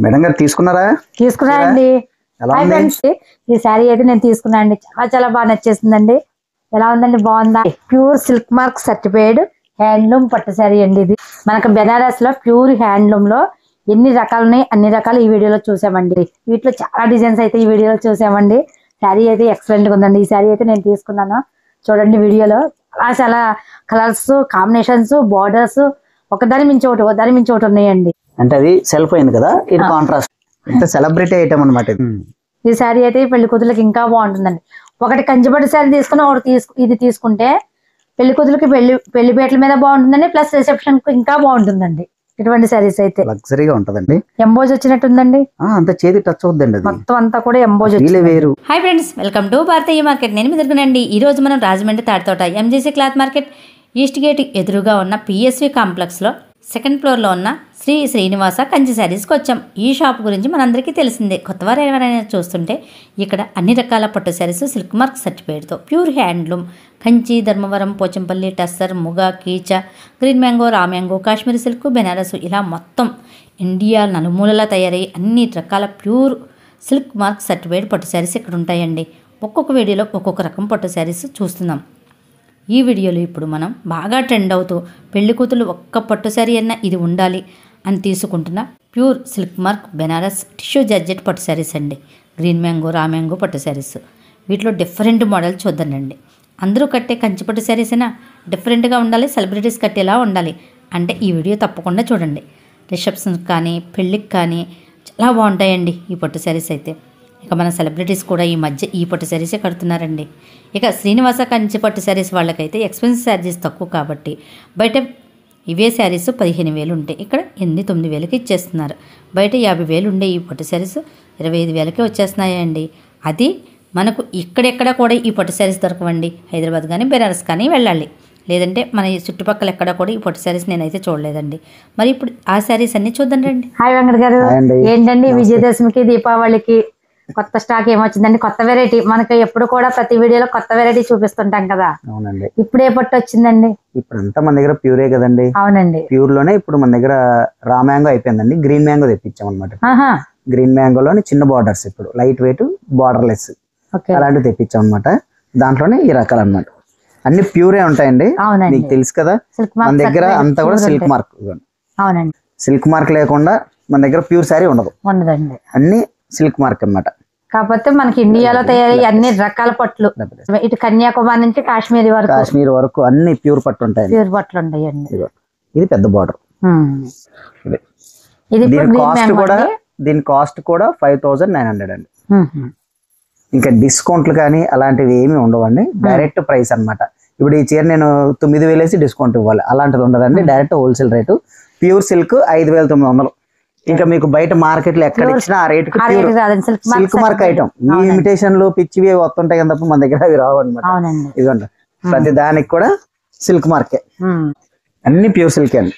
Madam గారు తీసుకున్నారా? తీసుకున్నానండి. హాయ్ ఫ్రెండ్స్, ఈ శారీ అయితే నేను తీసుకున్నానండి. చాలా చాలా బాగా నచ్చేసిందండి. ఎలా ఉందండి? బాగుందా? Pure silk mark certified handloom పట్టు శారీ అండి. ఇది మనకు బెనారస్ లో ప్యూర్ హ్యాండ్లూమ్ లో ఎన్ని రకాలు ఉన్నాయి, అన్ని రకాలు ఈ వీడియోలో చూసామండి. వీటిలో చాలా డిజైన్స్ అయితే ఈ వీడియోలో చూసామండి. శారీ అయితే ఎక్సలెంట్ గా ఉందండి. ఈ శారీ అయితే నేను తీసుకున్నాను. చూడండి వీడియోలో చాలా చాలా కలర్స్, కాంబినేషన్స్, బార్డర్స్ ఒకదాని మించి ఒకటి ఉన్నాయండి. అంటే అది సెల్ఫ్ అయింది కదా, ఇది కాంట్రాస్ట్. ఇంత సెలబ్రిటీ ఐటమ్ అన్నమాట ఇది. ఈ శారీ అయితే పెళ్లి కూతురికి ఇంకా బాగుంటుందండి. ఒకటి కంచిపట్టు శారీ తీసుకుని ఇది తీసుకుంటే పెళ్లి కూతురికి పెళ్లిపేటల మీద బాగుంటుందండి, ప్లస్ రిసెప్షన్ కు ఇంకా బాగుంటుందండి. ఇటువంటి శారీస్ అయితే లగ్జరీగా ఉంటదండి. ఎంబోజ్ వచ్చినట్టుందండి, అంత చేతి టచ్ అవుద్దండి, మొత్తం అంతా కూడా ఎంబోజ్ వేరు. Hi friends, welcome to Bharatiya market. నేను మీ దగ్గరండి. ఈ రోజు మనం Rajahmundry Taditota MJC cloth market east gate ఎదురుగా ఉన్న పిఎస్వి కాంప్లెక్స్ లో సెకండ్ ఫ్లోర్ లో ఉన్న శ్రీ శ్రీనివాస కంచి శారీస్కి వచ్చాం. ఈ షాప్ గురించి మనందరికీ తెలిసిందే. కొత్తవారు ఎవరైనా చూస్తుంటే ఇక్కడ అన్ని రకాల పట్టు శారీస్ సిల్క్ మార్క్ సర్టిఫైడ్తో pure handloom Kanchi, Dharmavaram, Pochampally, tussar, muga, కీచా, green mango, raw mango, Kashmiri silk, Banaras ఇలా మొత్తం ఇండియా నలుమూలలా తయారయ్యి అన్ని రకాల ప్యూర్ సిల్క్ మార్క్ సర్టిఫైడ్ పట్టు శారీస్ ఇక్కడ ఉంటాయండి. ఒక్కొక్క వీడియోలో ఒక్కొక్క రకం పట్టు శారీస్ చూస్తున్నాం. ఈ వీడియోలో ఇప్పుడు మనం బాగా ట్రెండ్ అవుతూ పెళ్లి కూతురు ఒక్క పట్టు శారీ అన్నా ఇది ఉండాలి అని తీసుకుంటున్న pure silk mark Banaras tissue georgette పట్టు శారీస్ అండి. గ్రీన్ మ్యాంగో, రా మ్యాంగో పట్టు శారీస్. వీటిలో డిఫరెంట్ మోడల్ చూద్దానండి. అందరూ కట్టే కంచి పట్టు శారీస్ అయినా డిఫరెంట్గా ఉండాలి, సెలబ్రిటీస్ కట్టేలా ఉండాలి అంటే ఈ వీడియో తప్పకుండా చూడండి. రిసెప్షన్కి కానీ పెళ్ళికి కానీ చాలా బాగుంటాయండి ఈ పట్టు శారీస్ అయితే. ఇక మన సెలబ్రిటీస్ కూడా ఈ మధ్య ఈ పట్టు శారీసే కడుతున్నారండి. ఇక శ్రీనివాస కంచి పట్టు శారీస్ వాళ్ళకైతే ఎక్స్పెన్సివ్ ఛార్జెస్ తక్కువ కాబట్టి బయట ఇవే శారీస్ 15,000 ఉంటాయి, ఇక్కడ 8,000-9,000కి ఇచ్చేస్తున్నారు. బయట 50,000 ఉండే ఈ పట్టు శారీస్ 25,000కే వచ్చేస్తున్నాయండి. అది మనకు ఇక్కడెక్కడ కూడా ఈ పట్టు శారీస్ దొరకవండి. హైదరాబాద్ కానీ బెనారస్ కానీ వెళ్ళాలి, లేదంటే మన ఈ చుట్టుపక్కల ఎక్కడ కూడా ఈ పట్టు శారీస్ నేనైతే చూడలేదండి. మరి ఇప్పుడు ఆ శారీస్ అన్ని చూద్దాం రండి. హాయ్ వెంకట గారు, ఏంటండి విజయదశమికి, దీపావళికి కొత్త స్టాక్ ఏమొచ్చిందండి? కొత్త వెరైటీ. మనకి ఎప్పుడు కూడా ప్రతి వీడియోలో కొత్త వెరైటీ చూపిస్తుంటాం కదా. అవునండి. ఇప్పుడు ఏ పట్టు వచ్చిందండి? ఇప్పుడు అంతా మన దగ్గర ప్యూరే కదండి. అవునండి, ప్యూర్ లోనే ఇప్పుడు మన దగ్గర రా మ్యాంగో అయిపోయిందండి. గ్రీన్ మ్యాంగో తెప్పించాం అనమాట. గ్రీన్ మ్యాంగోలోని చిన్న బార్డర్స్, ఇప్పుడు లైట్ వెయిట్ బార్డర్ లెస్ అలాంటివి తెప్పించాం అనమాట. దాంట్లోనే ఈ రకాలు అనమాట. అన్ని ప్యూరే ఉంటాయండి. మీకు తెలుసు కదా, మన దగ్గర అంతా కూడా సిల్క్ మార్క్. అవునండి, సిల్క్ మార్క్ లేకుండా మన దగ్గర ప్యూర్ శారీ ఉండదండి. అన్ని సిల్క్ మార్క్ అన్నమాట. కాకపోతే మనకి ఇండియాలో తయారయ్యే అన్ని రకాల పట్లు, ఇటు కన్యాకుమారి నుంచి కాశ్మీర్ వరకు అన్ని ప్యూర్ పట్టు ఉంటాయి. ప్యూర్ పట్లు ఉంటాయండి. ఇది పెద్ద బార్డర్. దీని కాస్ట్ కూడా 5,900 అండి. ఇంకా డిస్కౌంట్లు కానీ అలాంటివి ఏమి ఉండవండి. డైరెక్ట్ ప్రైస్ అన్నమాట. ఇప్పుడు ఈ చీర నేను 9,000 వేసి డిస్కౌంట్ ఇవ్వాలి, అలాంటిది ఉండదండి. Direct wholesale rate. Pure silk 5,900. ఇంకా మీకు బయట మార్కెట్ లో ఎక్కడ ఇచ్చినా ఆ రేట్ సిల్క్ మార్క్ ఐటమ్. ఈ ఇమిటేషన్లు పిచ్చివి వస్తుంటాయి తప్ప మన దగ్గర అవి రావు అనమాట. ఇదిగోండి, ప్రతి దానికి కూడా సిల్క్ మార్కే, అన్ని ప్యూర్ సిల్క్ అండి.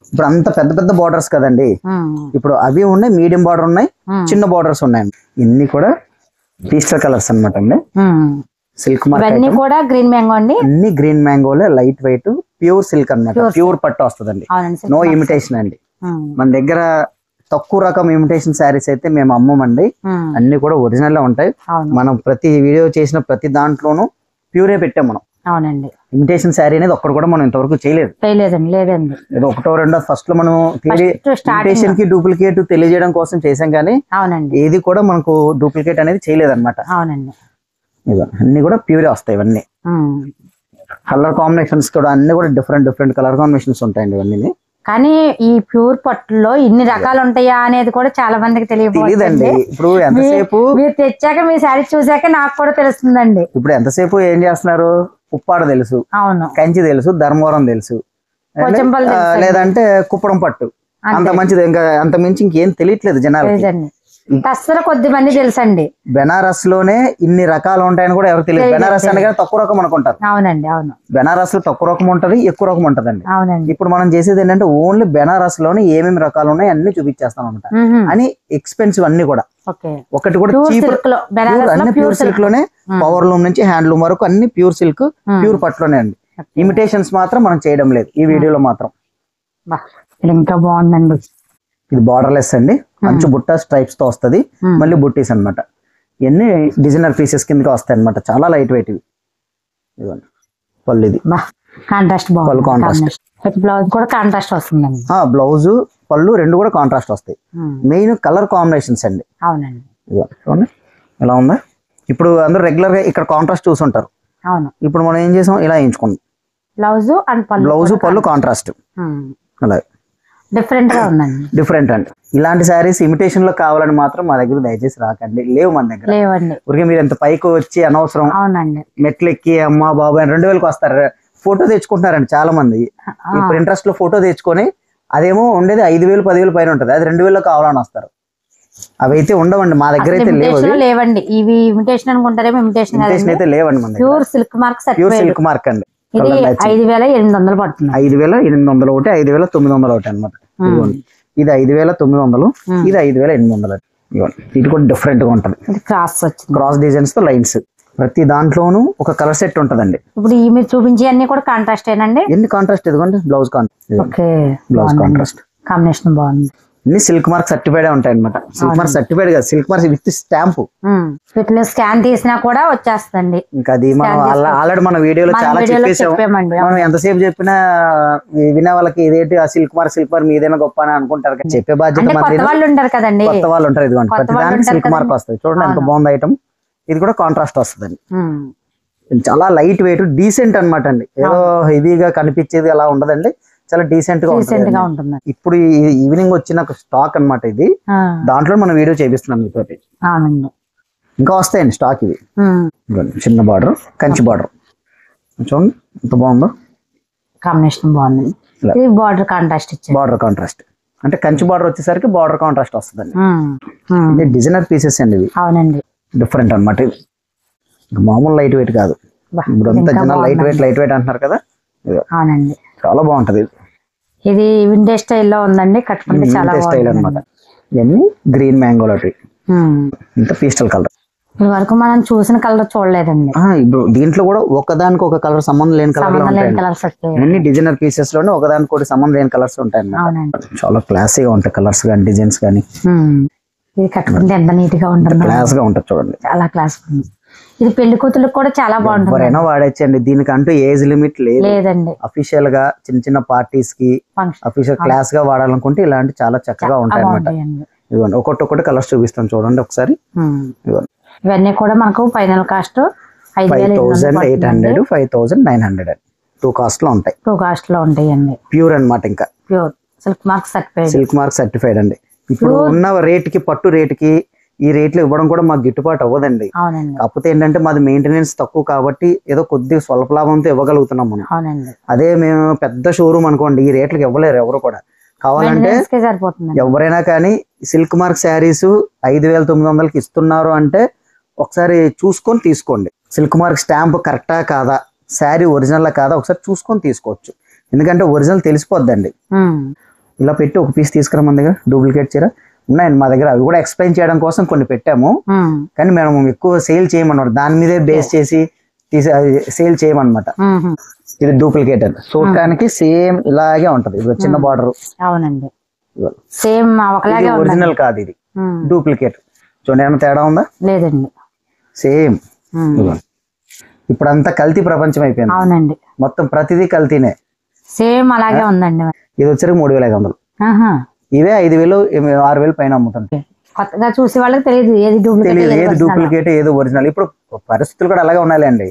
ఇప్పుడు అంత పెద్ద పెద్ద బార్డర్స్ కదండి, ఇప్పుడు అవి ఉన్నాయి, మీడియం బార్డర్ ఉన్నాయి, చిన్న బార్డర్స్ ఉన్నాయండి. ఇన్ని కూడా పీస్టర్ కలర్స్ అనమాట అండి. సిల్క్ మార్క్ కూడా గ్రీన్ మ్యాంగో అండి. అన్ని గ్రీన్ మ్యాంగోలే, లైట్ వెయిట్ ప్యూర్ సిల్క్ అనమాట. ప్యూర్ పట్టు వస్తుందండి, నో ఇమిటేషన్ అండి. మన దగ్గర తక్కువ రకం ఇమిటేషన్ శారీస్ అయితే మేము అమ్మమండి. అన్ని కూడా ఒరిజినల్ గా ఉంటాయి. మనం ప్రతి వీడియో చేసిన ప్రతి దాంట్లోనూ ప్యూరే పెట్టాం మనం. అవునండి, ఇమిటేషన్ శారీ అనేది ఒక్కటి కూడా మనం ఇంతవరకు లేదండి. ఒకటో రెండో ఫస్ట్ లో మనం ఇమిటేషన్ కి డూప్లికేట్ తెలియజేయడం కోసం చేసాం, కానీ ఏది కూడా మనకు డూప్లికేట్ అనేది చేయలేదన్నమాట. అవునండి, అన్ని కూడా ప్యూరే వస్తాయి. ఇవన్నీ కలర్ కాంబినేషన్స్ కూడా అన్ని కూడా డిఫరెంట్ కలర్ కాంబినేషన్స్ ఉంటాయండి ఇవన్నీ. కానీ ఈ ప్యూర్ పట్టులో ఇన్ని రకాలు ఉంటాయా అనేది కూడా చాలా మందికి తెలియదండి. ఇప్పుడు ఎంతసేపు మీరు తెచ్చాక మీ శారీ చూసాక నాకు కూడా తెలుస్తుందండి. ఇప్పుడు ఎంతసేపు ఏం చేస్తున్నారు? ఉప్పాడ తెలుసు, అవును, కంచి తెలుసు, ధర్మవరం తెలుసు, లేదంటే కుప్పడం పట్టు. అంత మంచిది, ఇంకా అంత మించి ఇంకేం తెలియట్లేదు జనాలకి. టస్సర్ కొద్ది మంది తెలుసండి. బెనారస్ లోనే ఇన్ని రకాలు ఉంటాయని కూడా ఎవరు తెలియదు. బెనారస్ అనగా తక్కువ రకం అనుకుంటారు. అవునండి, అవును. బెనారస్ లో తక్కువ రకం ఉంటది, ఎక్కువ రకం ఉంటదండి. అవునండి. ఇప్పుడు మనం చేసేది ఏంటంటే ఓన్లీ బెనారస్ లోనే ఏమేమి రకాలు ఉన్నాయి అన్ని చూపించేస్తాం అనమాట. అని ఎక్స్పెన్సివ్ అన్ని కూడా, ఒకటి కూడా చీప్, అన్ని ప్యూర్ సిల్క్ లోనే. పవర్ లూమ్ నుంచి హ్యాండ్లూమ్ వరకు అన్ని ప్యూర్ సిల్క్, ప్యూర్ పట్టులోనే అండి. ఇమిటేషన్స్ మాత్రం మనం చేయడం లేదు ఈ వీడియోలో మాత్రం. ఇంకా బాగుందండి. ఇది బార్డర్లెస్ అండి, మంచి బుట్ట స్ట్రైప్స్ తో వస్తుంది, మళ్ళీ బుట్టీస్ అన్నమాట. ఇవన్నీ డిజైనర్ పీసెస్ కిందకి వస్తాయి అనమాట, చాలా లైట్ వెయిట్ ఇవి. ఇదిగోండి పళ్ళు, ఇది కాంట్రాస్ట్ పళ్ళు కాంట్రాస్ట్, బ్లౌజ్ కూడా కాంట్రాస్ట్ వస్తుందండి. బ్లౌజ్ పళ్ళు రెండు కూడా కాంట్రాస్ట్ వస్తాయి. మెయిన్ కలర్ కాంబినేషన్స్ అండి. అవునండి. చూడండి ఎలా ఉందా. ఇప్పుడు అందరూ రెగ్యులర్ గా ఇక్కడ కాంట్రాస్ట్ చూసుంటారు. అవును. ఇప్పుడు మనం ఏం చేసాం, ఇలా ఎంచుకున్నాం. బ్లౌజ్ అండ్ బ్లౌజ్ పళ్ళు కాంట్రాస్ట్, అలాగే డిఫరెంట్ గా ఉందండి. డిఫరెంట్ అండి. ఇలాంటి శారీస్ ఇమిటేషన్ లో కావాలని మాత్రం మా దగ్గర దయచేసి రాకండి, లేవు మన దగ్గర. లేవండి. ఊరికే మీరు ఎంత పైకి వచ్చి అనవసరం అవునండి మెట్లు ఎక్కి అమ్మా బాబు అని 2000కి వస్తారు, ఫోటో తెచ్చుకుంటున్నారండి చాలా మంది. ఇప్పుడు ఇంట్రెస్ట్ లో ఫోటో తెచ్చుకొని అదేమో ఉండేది 5000 10,000 పైన ఉంటుంది, అది 2000లో కావాలని వస్తారు. అవి అయితే ఉండవండి మా దగ్గర, అయితే లేవండి. ఇవి ఇమిటేషన్ అనుకుంటారేమో, ఇమిటేషన్ అయితే లేవండి మన దగ్గర. Pure silk mark, pure silk mark అండి. ఇది 5800 పడుతుంది. 5800 ఒకటి, 5900 ఒకటి అనమాట. ఇది 5900, ఇది 5800. ఇది కూడా డిఫరెంట్ గా ఉంటది, క్రాస్ వచ్చింది, క్రాస్ డిజైన్స్ తో లైన్స్. ప్రతి దాంట్లోనూ ఒక కలర్ సెట్ ఉంటదండి. ఇప్పుడు ఈ మీరు చూపించే అన్ని కూడా కాంట్రాస్ట్ ఏనండి. ఎన్ని కాంట్రాస్ట్, ఇదిగోండి blouse contrast. Okay, blouse contrast, combination బాగుంది. అన్ని సిల్క్ మార్క్ సర్టిఫైడ్ ఉంటాయి అనమాట. సిల్క్ మార్క్ సర్టిఫైడ్ కాదు, సిల్క్ మార్క్ విత్ స్టాంప్. వీటిలో స్కాన్ తీసినా కూడా వచ్చేస్తుంది. ఇంకా అది మనం ఆల్రెడీ మన వీడియోలో చాలా చెప్పేసాం. మనం ఎంతసేపు చెప్పినా వినే వాళ్ళకి ఇదేంటి ఆ సిల్క్ మార్క్ మీదైనా గొప్ప అని అనుకుంటారు. చెప్పే బాధ్యత వాళ్ళు ఉంటారు కదండి, కొత్త వాళ్ళు ఉంటారు. ఇదిగోండి ప్రతి దానికి సిల్క్ మార్క్ వస్తుంది. చూడండి ఎంత బాగుంది ఐటమ్. ఇది కూడా కాంట్రాస్ట్ వస్తుందండి, చాలా లైట్ వెయిట్, డీసెంట్ అనమాట అండి. ఏదో హెవీగా కనిపించేది అలా ఉండదండి, చాలా డీసెంట్ గా ఉంటుంది. ఇప్పుడు ఈవినింగ్ వచ్చిన స్టాక్ అన్నమాట ఇది, దాంట్లో మనం వీడియో చేపిస్తున్నాం మీతో. ఇంకా వస్తాయండి స్టాక్ ఇవి. చిన్న బార్డర్, కంచి బార్డర్, చూడండి ఎంత బాగుందో, కాంబినేషన్ బాగుంది. బార్డర్ కాంట్రాస్ట్ ఇచ్చారు, బార్డర్ కాంట్రాస్ట్ అంటే కంచి బార్డర్ వచ్చేసరికి బార్డర్ కాంట్రాస్ట్ వస్తుందండి. ఇది డిజైనర్ పీసెస్ అండి ఇవి. అవునండి, డిఫరెంట్ అనమాట. ఇది మామూలు లైట్ వెయిట్ కాదు. ఇప్పుడు అంతా జనాలు లైట్ వెయిట్ అంటున్నారు కదా. అవునండి, చాలా బాగుంటది. ఇది వింటేజ్ స్టైల్లో ఉందండి, కట్టుకుంటే చాలా స్టైల్ అనమాట. ఇవన్నీ గ్రీన్ మ్యాంగో లాంటి, ఇంత పీస్టల్ కలర్. ఈ వరకు మనం చూసిన కలర్ చూడలేదండి. ఇప్పుడు దీంట్లో కూడా ఒకదానికి ఒక కలర్ సంబంధం లేని కలర్స్ అన్ని డిజైనర్ పీసెస్ లోనే ఒకదానికి ఒకటి సంబంధం లేని కలర్స్ ఉంటాయి. చాలా క్లాసీగా ఉంటాయి కలర్స్ కానీ డిజైన్స్ కానీ. ఇది కట్టుకుంటే ఎంత నీట్ గా ఉంటుంది, క్లాస్ గా ఉంటుంది. చూడండి చాలా క్లాస్ ఉంది. ఇది పెళ్లి కూతులకు కూడా చాలా బాగుంటుంది. ఎవరైనా వాడచ్చండి, దీనికంటూ ఏజ్ లిమిట్ లేదండి. అఫీషియల్ గా చిన్న చిన్న పార్టీస్ కి అఫీషియల్ క్లాస్ గా వాడాలనుకుంటే ఇలాంటి చాలా చక్కగా ఉంటాయి అన్నమాట. ఇదిగోండి ఒక్కొక్కటి కలర్స్ చూపిస్తాను చూడండి ఒకసారి. ఇవన్నీ కూడా మనకు ఫైనల్ కాస్ట్ 5800, 5900 టూ కాస్ట్ లో ఉంటాయి. ప్యూర్ అన్నమాట. ఇంకా ప్యూర్ సిల్క్ మార్క్ సర్టిఫైడ్ అండి. ఇప్పుడు ఉన్న రేట్ కి పట్టు రేట్ కి ఈ రేట్లు ఇవ్వడం కూడా మాకు గిట్టుబాటు అవ్వదండి. కాకపోతే ఏంటంటే మాది మెయింటెనెన్స్ తక్కువ కాబట్టి ఏదో కొద్దిగా స్వల్ప లాభంతో ఇవ్వగలుగుతున్నాం మనం. అదే మేము పెద్ద షోరూమ్ అనుకోండి ఈ రేట్లకు ఇవ్వలేరు ఎవరు కూడా. కావాలంటే ఎవరైనా కానీ సిల్క్ మార్క్ శారీస్ 5900కి ఇస్తున్నారు అంటే ఒకసారి చూసుకొని తీసుకోండి. సిల్క్ మార్క్ స్టాంప్ కరెక్టా కాదా, శారీ ఒరిజినల్ కాదా ఒకసారి చూసుకొని తీసుకోవచ్చు. ఎందుకంటే ఒరిజినల్ తెలిసిపోద్దండి. ఇలా పెట్టి ఒక పీస్ తీసుకురా, మన దగ్గర డూప్లికేట్ చీర ఉన్నాయండి మా దగ్గర. అవి కూడా ఎక్స్ప్లెయిన్ చేయడం కోసం కొన్ని పెట్టాము, కానీ మేము ఎక్కువ సేల్ చేయమన్నమాట. దాని మీదే బేస్ చేసి సేల్ చేయమన్నమాట. ఇది డూప్లికేట్ అండి, చూడటానికి సేమ్ ఇలాగే ఉంటది. ఇది చిన్న బార్డర్, అవునండి సేమ్ ఒరిజినల్ కాదు, ఇది డూప్లికేట్. చూడండి ఏమైనా తేడా ఉందా? లేదండి, సేమ్. ఇప్పుడంతా కల్తీ ప్రపంచం అయిపోయింది. అవునండి, మొత్తం ప్రతిదీ కల్తీనే, సేమ్ అలాగే ఉందండి. ఇది వచ్చరికి 3500, ఇవే 5000 6000 పైన అమ్ముతుంది. కొత్తగా చూసే వాళ్ళకి తెలియదు ఏది డూప్లికేట్ ఏది ఒరిజినల్. ఇప్పుడు పరిస్థితులు కూడా అలాగే ఉన్నాయండి,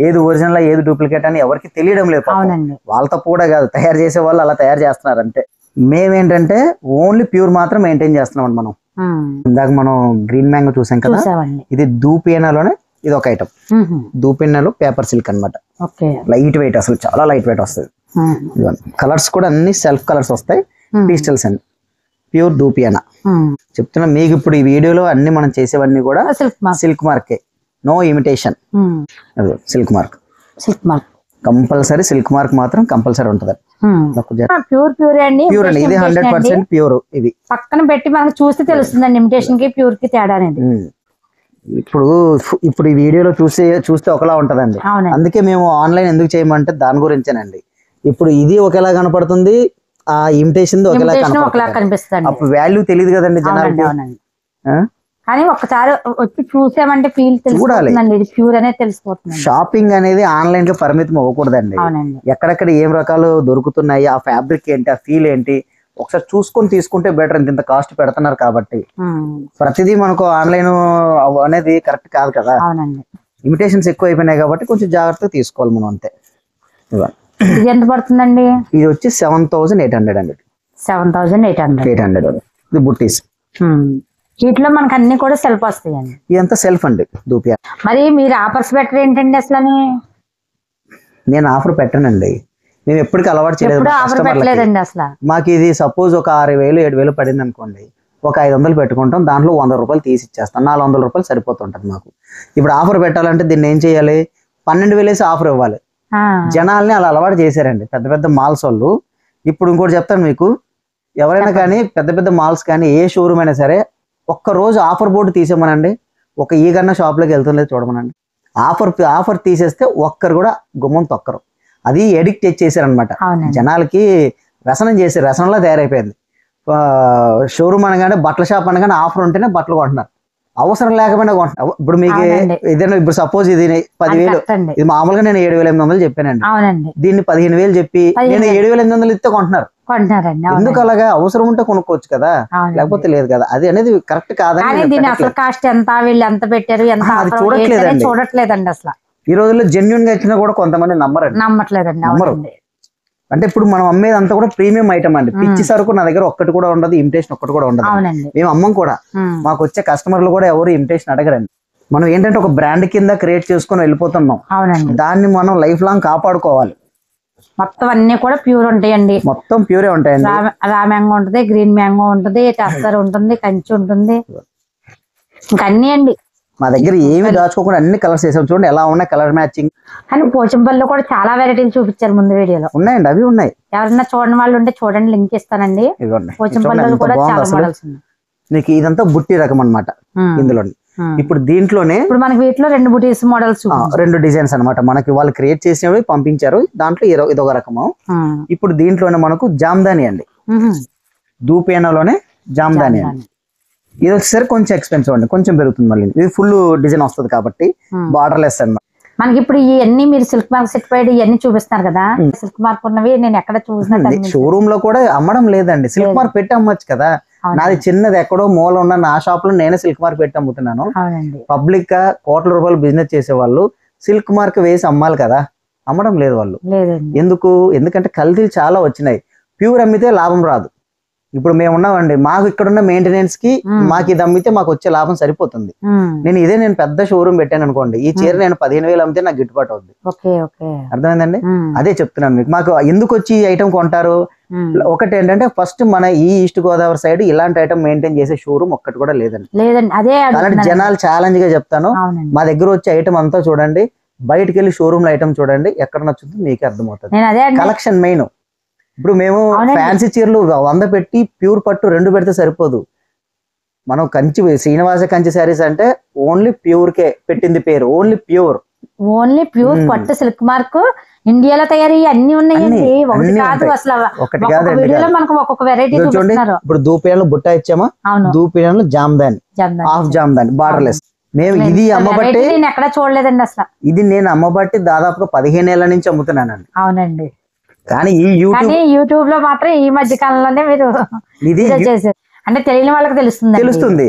ఏది ఒరిజినల్ ఏది డూప్లికేట్ అని ఎవరికి తెలియడం లేదు. వాళ్ళ తప్పు కూడా కాదు, తయారు చేసే వాళ్ళు అలా తయారు చేస్తున్నారు అంటే. మేమేంటంటే ఓన్లీ ప్యూర్ మాత్రం మెయింటైన్ చేస్తున్నాం మనం. ఇందాక మనం గ్రీన్ మ్యాంగో చూసాం కదా, ఇది దూపియనాలోనే ఇది ఒక ఐటమ్. దూపియనాలో పేపర్ సిల్క్ అనమాట. లైట్ వెయిట్, అసలు చాలా లైట్ వెయిట్ వస్తుంది. కలర్స్ కూడా అన్ని సెల్ఫ్ కలర్స్ వస్తాయి, పీస్టల్స్ అండి. ప్యూర్ దూపియానా చెప్తున్నా మీకు. ఇప్పుడు ఈ వీడియోలో అన్ని మనం చేసేవన్నీ కూడా సిల్క్ మార్కే, no imitation. Silk mark compulsory, silk mark మాత్రం కంపల్సరీ ఉంటుంది. ప్యూర్ అండి, ఇది 100% ప్యూర్. ఇది పక్కన పెట్టి మనకు చూస్తే తెలుస్తుందండి ఇమిటేషన్ కి ప్యూర్ కి తేడా అనేది. ఇప్పుడు ఈ వీడియోలో చూస్తే ఒకలా ఉంటదండి. అందుకే మేము ఆన్లైన్ ఎందుకు చేయమంటే దాని గురించేనండి. ఇప్పుడు ఇది ఒకేలా కనపడుతుంది, ఆ ఇమిటేషన్ ఒకలా కనిపిస్తుంది. అప్పుడు వాల్యూ తెలియదు కదండి జనాలకి. అవునండి. కానీ ఒక్కసారి వచ్చి చూసామంటే ఫీల్ తెలుసుకోవాలండి, ఇది ప్యూర్ అనేది తెలిసిపోతుంది. షాపింగ్ అనేది ఆన్లైన్ కి పరిమితం అవ్వకూడదండి. ఎక్కడెక్కడ ఏం రకాలు దొరుకుతున్నాయి, ఆ ఫ్యాబ్రిక్ ఏంటి, ఆ ఫీల్ ఏంటి ఒకసారి చూసుకొని తీసుకుంటే బెటర్. ఇంత కాస్ట్ పెడుతున్నారు కాబట్టి ప్రతిదీ మనకు ఆన్లైన్ అనేది కరెక్ట్ కాదు కదా. ఇమిటేషన్స్ ఎక్కువ అయిపోయినాయి కాబట్టి కొంచెం జాగ్రత్తగా తీసుకోవాలి మనం అంతే. ఇది ఎంత పడుతుందండి? ఇది వచ్చి 7,800 అండి. 7,800 ఇది బుట్టీస్. వీటిలో మనకు అన్ని కూడా సెల్ఫ్ వస్తాయండి. ఇదంతా సెల్ఫ్ అండి దూపియా. మరి మీరు ఆఫర్స్ పెట్టరు ఏంటండి అసలు? నేను ఆఫర్ పెట్టానండి, మేము ఎప్పటికీ అలవాటు చేయలేదు. అసలు మాకు ఇది సపోజ్ ఒక 6,000 7,000 పడింది అనుకోండి, ఒక 500 పెట్టుకుంటాం, దాంట్లో 100 రూపాయలు తీసి ఇచ్చేస్తాం, 400 రూపాయలు సరిపోతుంటది మాకు. ఇప్పుడు ఆఫర్ పెట్టాలంటే దీన్ని ఏం చేయాలి, 12,000 వేసి ఆఫర్ ఇవ్వాలి. జనాల్ని అలా అలవాటు చేశారండి పెద్ద పెద్ద మాల్స్ వాళ్ళు. ఇప్పుడు ఇంకోటి చెప్తాను మీకు, ఎవరైనా కానీ పెద్ద పెద్ద మాల్స్ కానీ ఏ షోరూమ్ అయినా సరే ఒక్క రోజు ఆఫర్ బోర్డు తీసేమనండి, ఒక ఈగన్న షాప్లోకి వెళ్తుండేది చూడమనండి. ఆఫర్ తీసేస్తే ఒక్కరు కూడా గుమ్మం తొక్కరు. అది ఎడిక్ట్ చేశారనమాట జనాలకి, వ్యసనం చేశారు, వ్యసనంలో తయారైపోయింది. షోరూమ్ అనగానే బట్టల షాప్ అనగానే ఆఫర్ ఉంటేనే బట్టలు కొంటున్నారు, అవసరం లేకపోయినా కొంటున్నారు. ఇప్పుడు మీకు ఏదైనా ఇప్పుడు సపోజ్ ఇది 10,000, ఇది మామూలుగా నేను 7,800 చెప్పానండి, దీన్ని 15,000 చెప్పి నేను 7,800 ఇస్తే కొంటున్నారు. ఎందుకు అలాగా? అవసరం ఉంటే కొనుక్కోవచ్చు కదా, లేకపోతే లేదు కదా. అది అనేది కరెక్ట్ కాదని చూడట్లేదండి అసలు. ఈ రోజుల్లో జెన్యున్ గా ఇచ్చినా కూడా కొంతమంది నమ్మరు. అంటే ఇప్పుడు మనం అమ్మేది అంతా కూడా ప్రీమియం ఐటమ్ అండి. పిచ్చి సరుకు నా దగ్గర ఒక్కటి కూడా ఉండదు, ఇమిటేషన్ ఒక్కటి కూడా ఉండదు. మేము అమ్మం కూడా, మాకు వచ్చే కస్టమర్లు కూడా ఎవరు ఇమిటేషన్ అడగరండి. మనం ఏంటంటే ఒక బ్రాండ్ కింద క్రియేట్ చేసుకుని వెళ్ళిపోతున్నాం, దాన్ని మనం లైఫ్ లాంగ్ కాపాడుకోవాలి. మొత్తం అన్ని కూడా ప్యూర్ ఉంటాయండి, మొత్తం ప్యూరే ఉంటాయండి. రా మ్యాంగో ఉంటుంది, గ్రీన్ మ్యాంగో ఉంటుంది, టస్సర్ ఉంటుంది, కంచి ఉంటుంది, ఇంకా అన్ని అండి. మా దగ్గర ఏమి దాచుకోకుండా అన్ని కలర్స్ వేసాం. చూడండి ఎలా ఉన్నాయి కలర్ మ్యాచింగ్. కానీ పోచంపల్లిలో కూడా చాలా వెరైటీలు చూపించారు ముందు వీడియోలో. ఉన్నాయండి, అవి ఉన్నాయి. ఎవరన్నా చూడని వాళ్ళు ఉంటే చూడండి, లింక్ ఇస్తానండి. పోచంపల్లిలో కూడా చాలా మోడల్స్ ఉన్నాయి. మీకు ఇదంతా బుట్టి రకం అన్నమాట. ఇందులో ఇప్పుడు దీంట్లోనే ఇప్పుడు మనకి వీటిలో 2 బుటీస్ మోడల్స్, 2 డిజైన్స్ అన్నమాట. మనకి వాళ్ళు క్రియేట్ చేసినవి పంపించారు, దాంట్లో ఇదొక రకము. ఇప్పుడు దీంట్లోనే మనకు జామ్దాని అండి, దూపేనాలోనే జామ్దాని అండి. ఇది వచ్చేసరి కొంచెం ఎక్స్పెన్సివ్ అండి, కొంచెం పెరుగుతుంది. మళ్ళీ ఇది ఫుల్ డిజైన్ వస్తుంది కాబట్టి బార్డర్ లెస్ అన్నమాట. మనకి ఇప్పుడు ఇవన్నీ మీరు సిల్క్ మార్క్ సెట్ ఇవన్నీ చూపిస్తున్నారు కదా, సిల్క్ మార్క్ ఉన్నవి నేను ఎక్కడ చూసినా షోరూమ్ లో కూడా అమ్మడం లేదండి. సిల్క్ మార్క్ పెట్టి అమ్మొచ్చు కదా. నాది చిన్నది ఎక్కడో మూల ఉన్న నా షాప్ లో నేనే సిల్క్ మార్క్ పెట్టి అమ్ముతున్నాను. పబ్లిక్ గా కోట్ల రూపాయలు బిజినెస్ చేసే వాళ్ళు సిల్క్ మార్క్ వేసి అమ్మాలి కదా, అమ్మడం లేదు వాళ్ళు. ఎందుకంటే కల్తీలు చాలా వచ్చినాయి. ప్యూర్ అమ్మితే లాభం రాదు. ఇప్పుడు మేము ఉన్నామండి, మాకు ఇక్కడున్న మెయింటెనెన్స్ కి మాకు ఇది అమ్మితే మాకు వచ్చే లాభం సరిపోతుంది. నేను పెద్ద షోరూమ్ పెట్టాను అనుకోండి, ఈ చీర నేను 15,000 అమ్మితే నాకు గిట్టుబాటు అవుతుంది. అర్థమైందండి? అదే చెప్తున్నాను మీకు. మాకు ఎందుకు వచ్చి ఈ ఐటమ్ కొంటారు? ఒకటి ఏంటంటే ఫస్ట్ మన ఈ ఈస్ట్ గోదావరి సైడ్ ఇలాంటి ఐటమ్ మెయింటైన్ చేసే షోరూమ్ ఒక్కటి కూడా లేదండి. అలాంటి జనాలు ఛాలెంజ్ గా చెప్తాను, మా దగ్గర వచ్చే ఐటమ్ అంతా చూడండి, బయటకు వెళ్ళి షోరూమ్ లో ఐటమ్ చూడండి, ఎక్కడ నచ్చుతుంది మీకే అర్థమవుతుంది. Collection main. ఇప్పుడు మేము ఫ్యాన్సీ చీరలు 100 పెట్టి ప్యూర్ పట్టు 2 పెడితే సరిపోదు. మనం కంచి శ్రీనివాస కంచి శారీస్ అంటే ఓన్లీ ప్యూర్ కే పెట్టింది పేరు, ఓన్లీ ప్యూర్ పట్టు సిల్క్ మార్క్ ఇండియాలో తయారీ అన్ని ఉన్నాయండి, ఒకటి కాదు అసలు. ఒక్కొక్క వెరైటీ చూపిస్తున్నారు. ఇప్పుడు దూపియాలో బుట్ట ఇచ్చామా, దూపియాలో Jamdani, half Jamdani, borderless. మేము ఇది అమ్మబట్టి ఎక్కడ చూడలేదండి అసలు. ఇది నేను అమ్మబట్టి దాదాపుగా 15 ఏళ్ల నుంచి అమ్ముతున్నానండి. అవునండి. కానీ ఈ యూట్యూబ్ లో మాత్రం ఈ మధ్య కాలంలోనే మీరు ఇది చేశారు అంటే తెలియని వాళ్ళకి తెలుస్తుంది.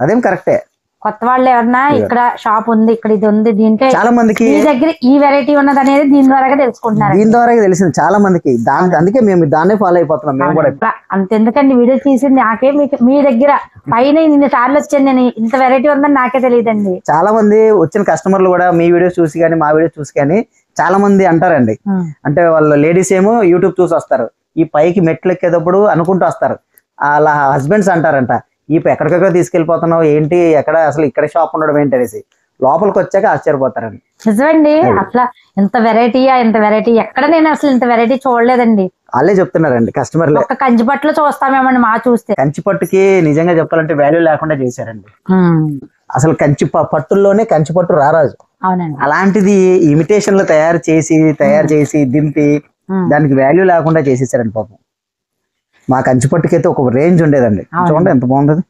అదేం కరెక్టే. కొత్త వాళ్ళు ఎవరన్నా ఇక్కడ షాప్ ఉంది, ఇక్కడ ఇది ఉంది, దీంట్లో చాలా మందికి మీ దగ్గర ఈ వెరైటీ ఉన్నది అనేది దీని ద్వారా తెలుసుకుంటున్నారు. దీని ద్వారా తెలిసింది చాలా మందికి. అందుకే మేము దాన్నే ఫాలో అయిపోతున్నాం మేము కూడా. అంతెందుకండి వీడియో తీసింది నాకే, మీ దగ్గర పైన ఇన్ని సార్లు వచ్చాను నేను, ఇంత వెరైటీ ఉందని నాకే తెలియదండి. చాలా మంది వచ్చిన కస్టమర్లు కూడా మీ వీడియో చూసి కానీ మా వీడియో చూసి కానీ చాలా మంది అంటారండి. అంటే వాళ్ళు లేడీస్ ఏమో యూట్యూబ్ చూసి వస్తారు, ఈ పైకి మెట్లు ఎక్కేటప్పుడు అనుకుంటూ వస్తారు. అలా హస్బెండ్స్ అంటారంట, ఈ ఎక్కడికెక్కడ తీసుకెళ్లిపోతున్నావు ఏంటి, ఎక్కడ అసలు ఇక్కడ షాప్ ఉండడం ఏంటి అనేసి. లోపలికి వచ్చాక ఆశ్చర్యపోతారండి. నిజమండి, అసలు ఇంత వెరైటీ ఎక్కడ నేను అసలు ఇంత వెరైటీ చూడలేదండి. వాళ్ళే చెప్తున్నారండి కస్టమర్లు. ఒక కంచి పట్టులో చూస్తామేమండి మా చూస్తే. కంచి పట్టుకి నిజంగా చెప్పాలంటే వాల్యూ లేకుండా చేశారండి. అసలు కంచి పట్టుల్లోనే కంచి పట్టు రారాజు. అలాంటిది ఇమిటేషన్లు తయారు చేసి దింపి దానికి వాల్యూ లేకుండా చేసేసారండి పాపం. మా కంచిపట్టుకైతే ఒక రేంజ్ ఉండేదండి. చూడండి ఎంత బాగుంది,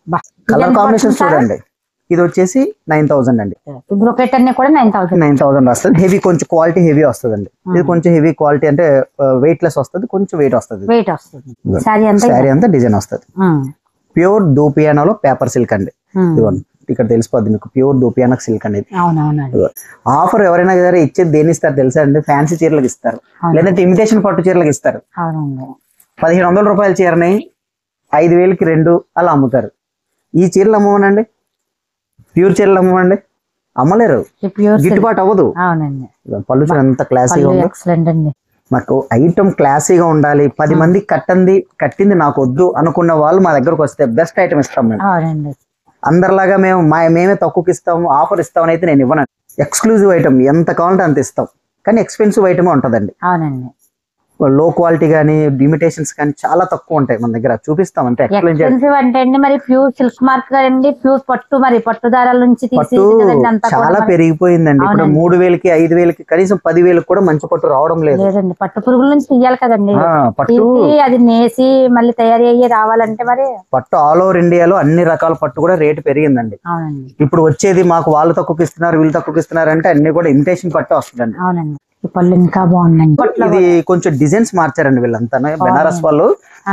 కలర్ కాంబినేషన్ చూడండి. ఇది వచ్చేసి 9000 అండి. బ్రోకెట్ అన్ని కూడా 9000 వస్తుంది. హెవీ కొంచెం క్వాలిటీ హెవీ వస్తుంది. ఇది కొంచెం హెవీ క్వాలిటీ అంటే వెయిట్ లెస్ వస్తుంది, కొంచెం వెయిట్ వస్తుంది. శారీ అంతా డిజైన్ వస్తుంది. ప్యూర్ దూపియానాలో పేపర్ సిల్క్ అండి. ఇదిగోండి ఇక్కడ తెలిసిపోద్ది మీకు, ప్యూర్ దూపియానా సిల్క్ అనేది. ఆఫర్ ఎవరైనా సరే ఇచ్చేది దేని ఇస్తారు తెలుసా అండి? ఫ్యాన్సీ చీరలకు ఇస్తారు, లేదంటే ఇమిటేషన్ పట్టు చీరలకు ఇస్తారు. 1500 రూపాయల చీరని 5000కి 2 అలా అమ్ముతారు. ఈ చీరలు అమ్మవనండి, ప్యూర్ చీరలు అమ్మవండి, అమ్మలేరు, గిట్టుబాటు అవ్వదు. పళ్ళు చూడ ఎంత క్లాసీగా ఉంది. మాకు ఐటమ్ క్లాసీగా ఉండాలి, 10 మంది కట్టింది నాకు వద్దు అనుకున్న వాళ్ళు మా దగ్గరకు వస్తే బెస్ట్ ఐటమ్ ఇస్తాం మేము. అందరిలాగా మేమే తక్కువకి ఇస్తాము, ఆఫర్ ఇస్తామని అయితే నేను ఇవ్వను. ఎక్స్క్లూజివ్ ఐటమ్ ఎంత కావాలంటే అంత ఇస్తాం, కానీ ఎక్స్పెన్సివ్ ఐటమ్ ఉంటుందండి. లో క్వాలిటీ గానీ ఇమిటేషన్స్ కానీ చాలా తక్కువ ఉంటాయి మన దగ్గర, చూపిస్తాం అంటే. మరి ప్యూర్ సిల్క్ మార్క్ అండి, ప్యూర్ పట్టు, మరి పట్టు దారాల నుంచి చాలా పెరిగిపోయిందండి. ఇప్పుడు 3000కి 5000కి కనీసం 10,000 కూడా మంచి పట్టు రావడం లేదు. పట్టు పురుగుల నుంచి తీయాలి కదండి పట్టు, అది నేసి మళ్ళీ తయారీ అయ్యి రావాలంటే మరి పట్టు ఆల్ ఓవర్ ఇండియాలో అన్ని రకాల పట్టు కూడా రేటు పెరిగిందండి. ఇప్పుడు వచ్చేది మాకు వాళ్ళు తక్కువకి ఇస్తున్నారు, వీళ్ళు తక్కువకి ఇస్తున్నారు అంటే అన్ని కూడా ఇమిటేషన్ పట్టు వస్తుందండి. అవునండి, పళ్ళు ఇంకా బాగుందండి. ఇది కొంచెం డిజైన్స్ మార్చారండి వీళ్ళంతా, బెనారస్ వాళ్ళు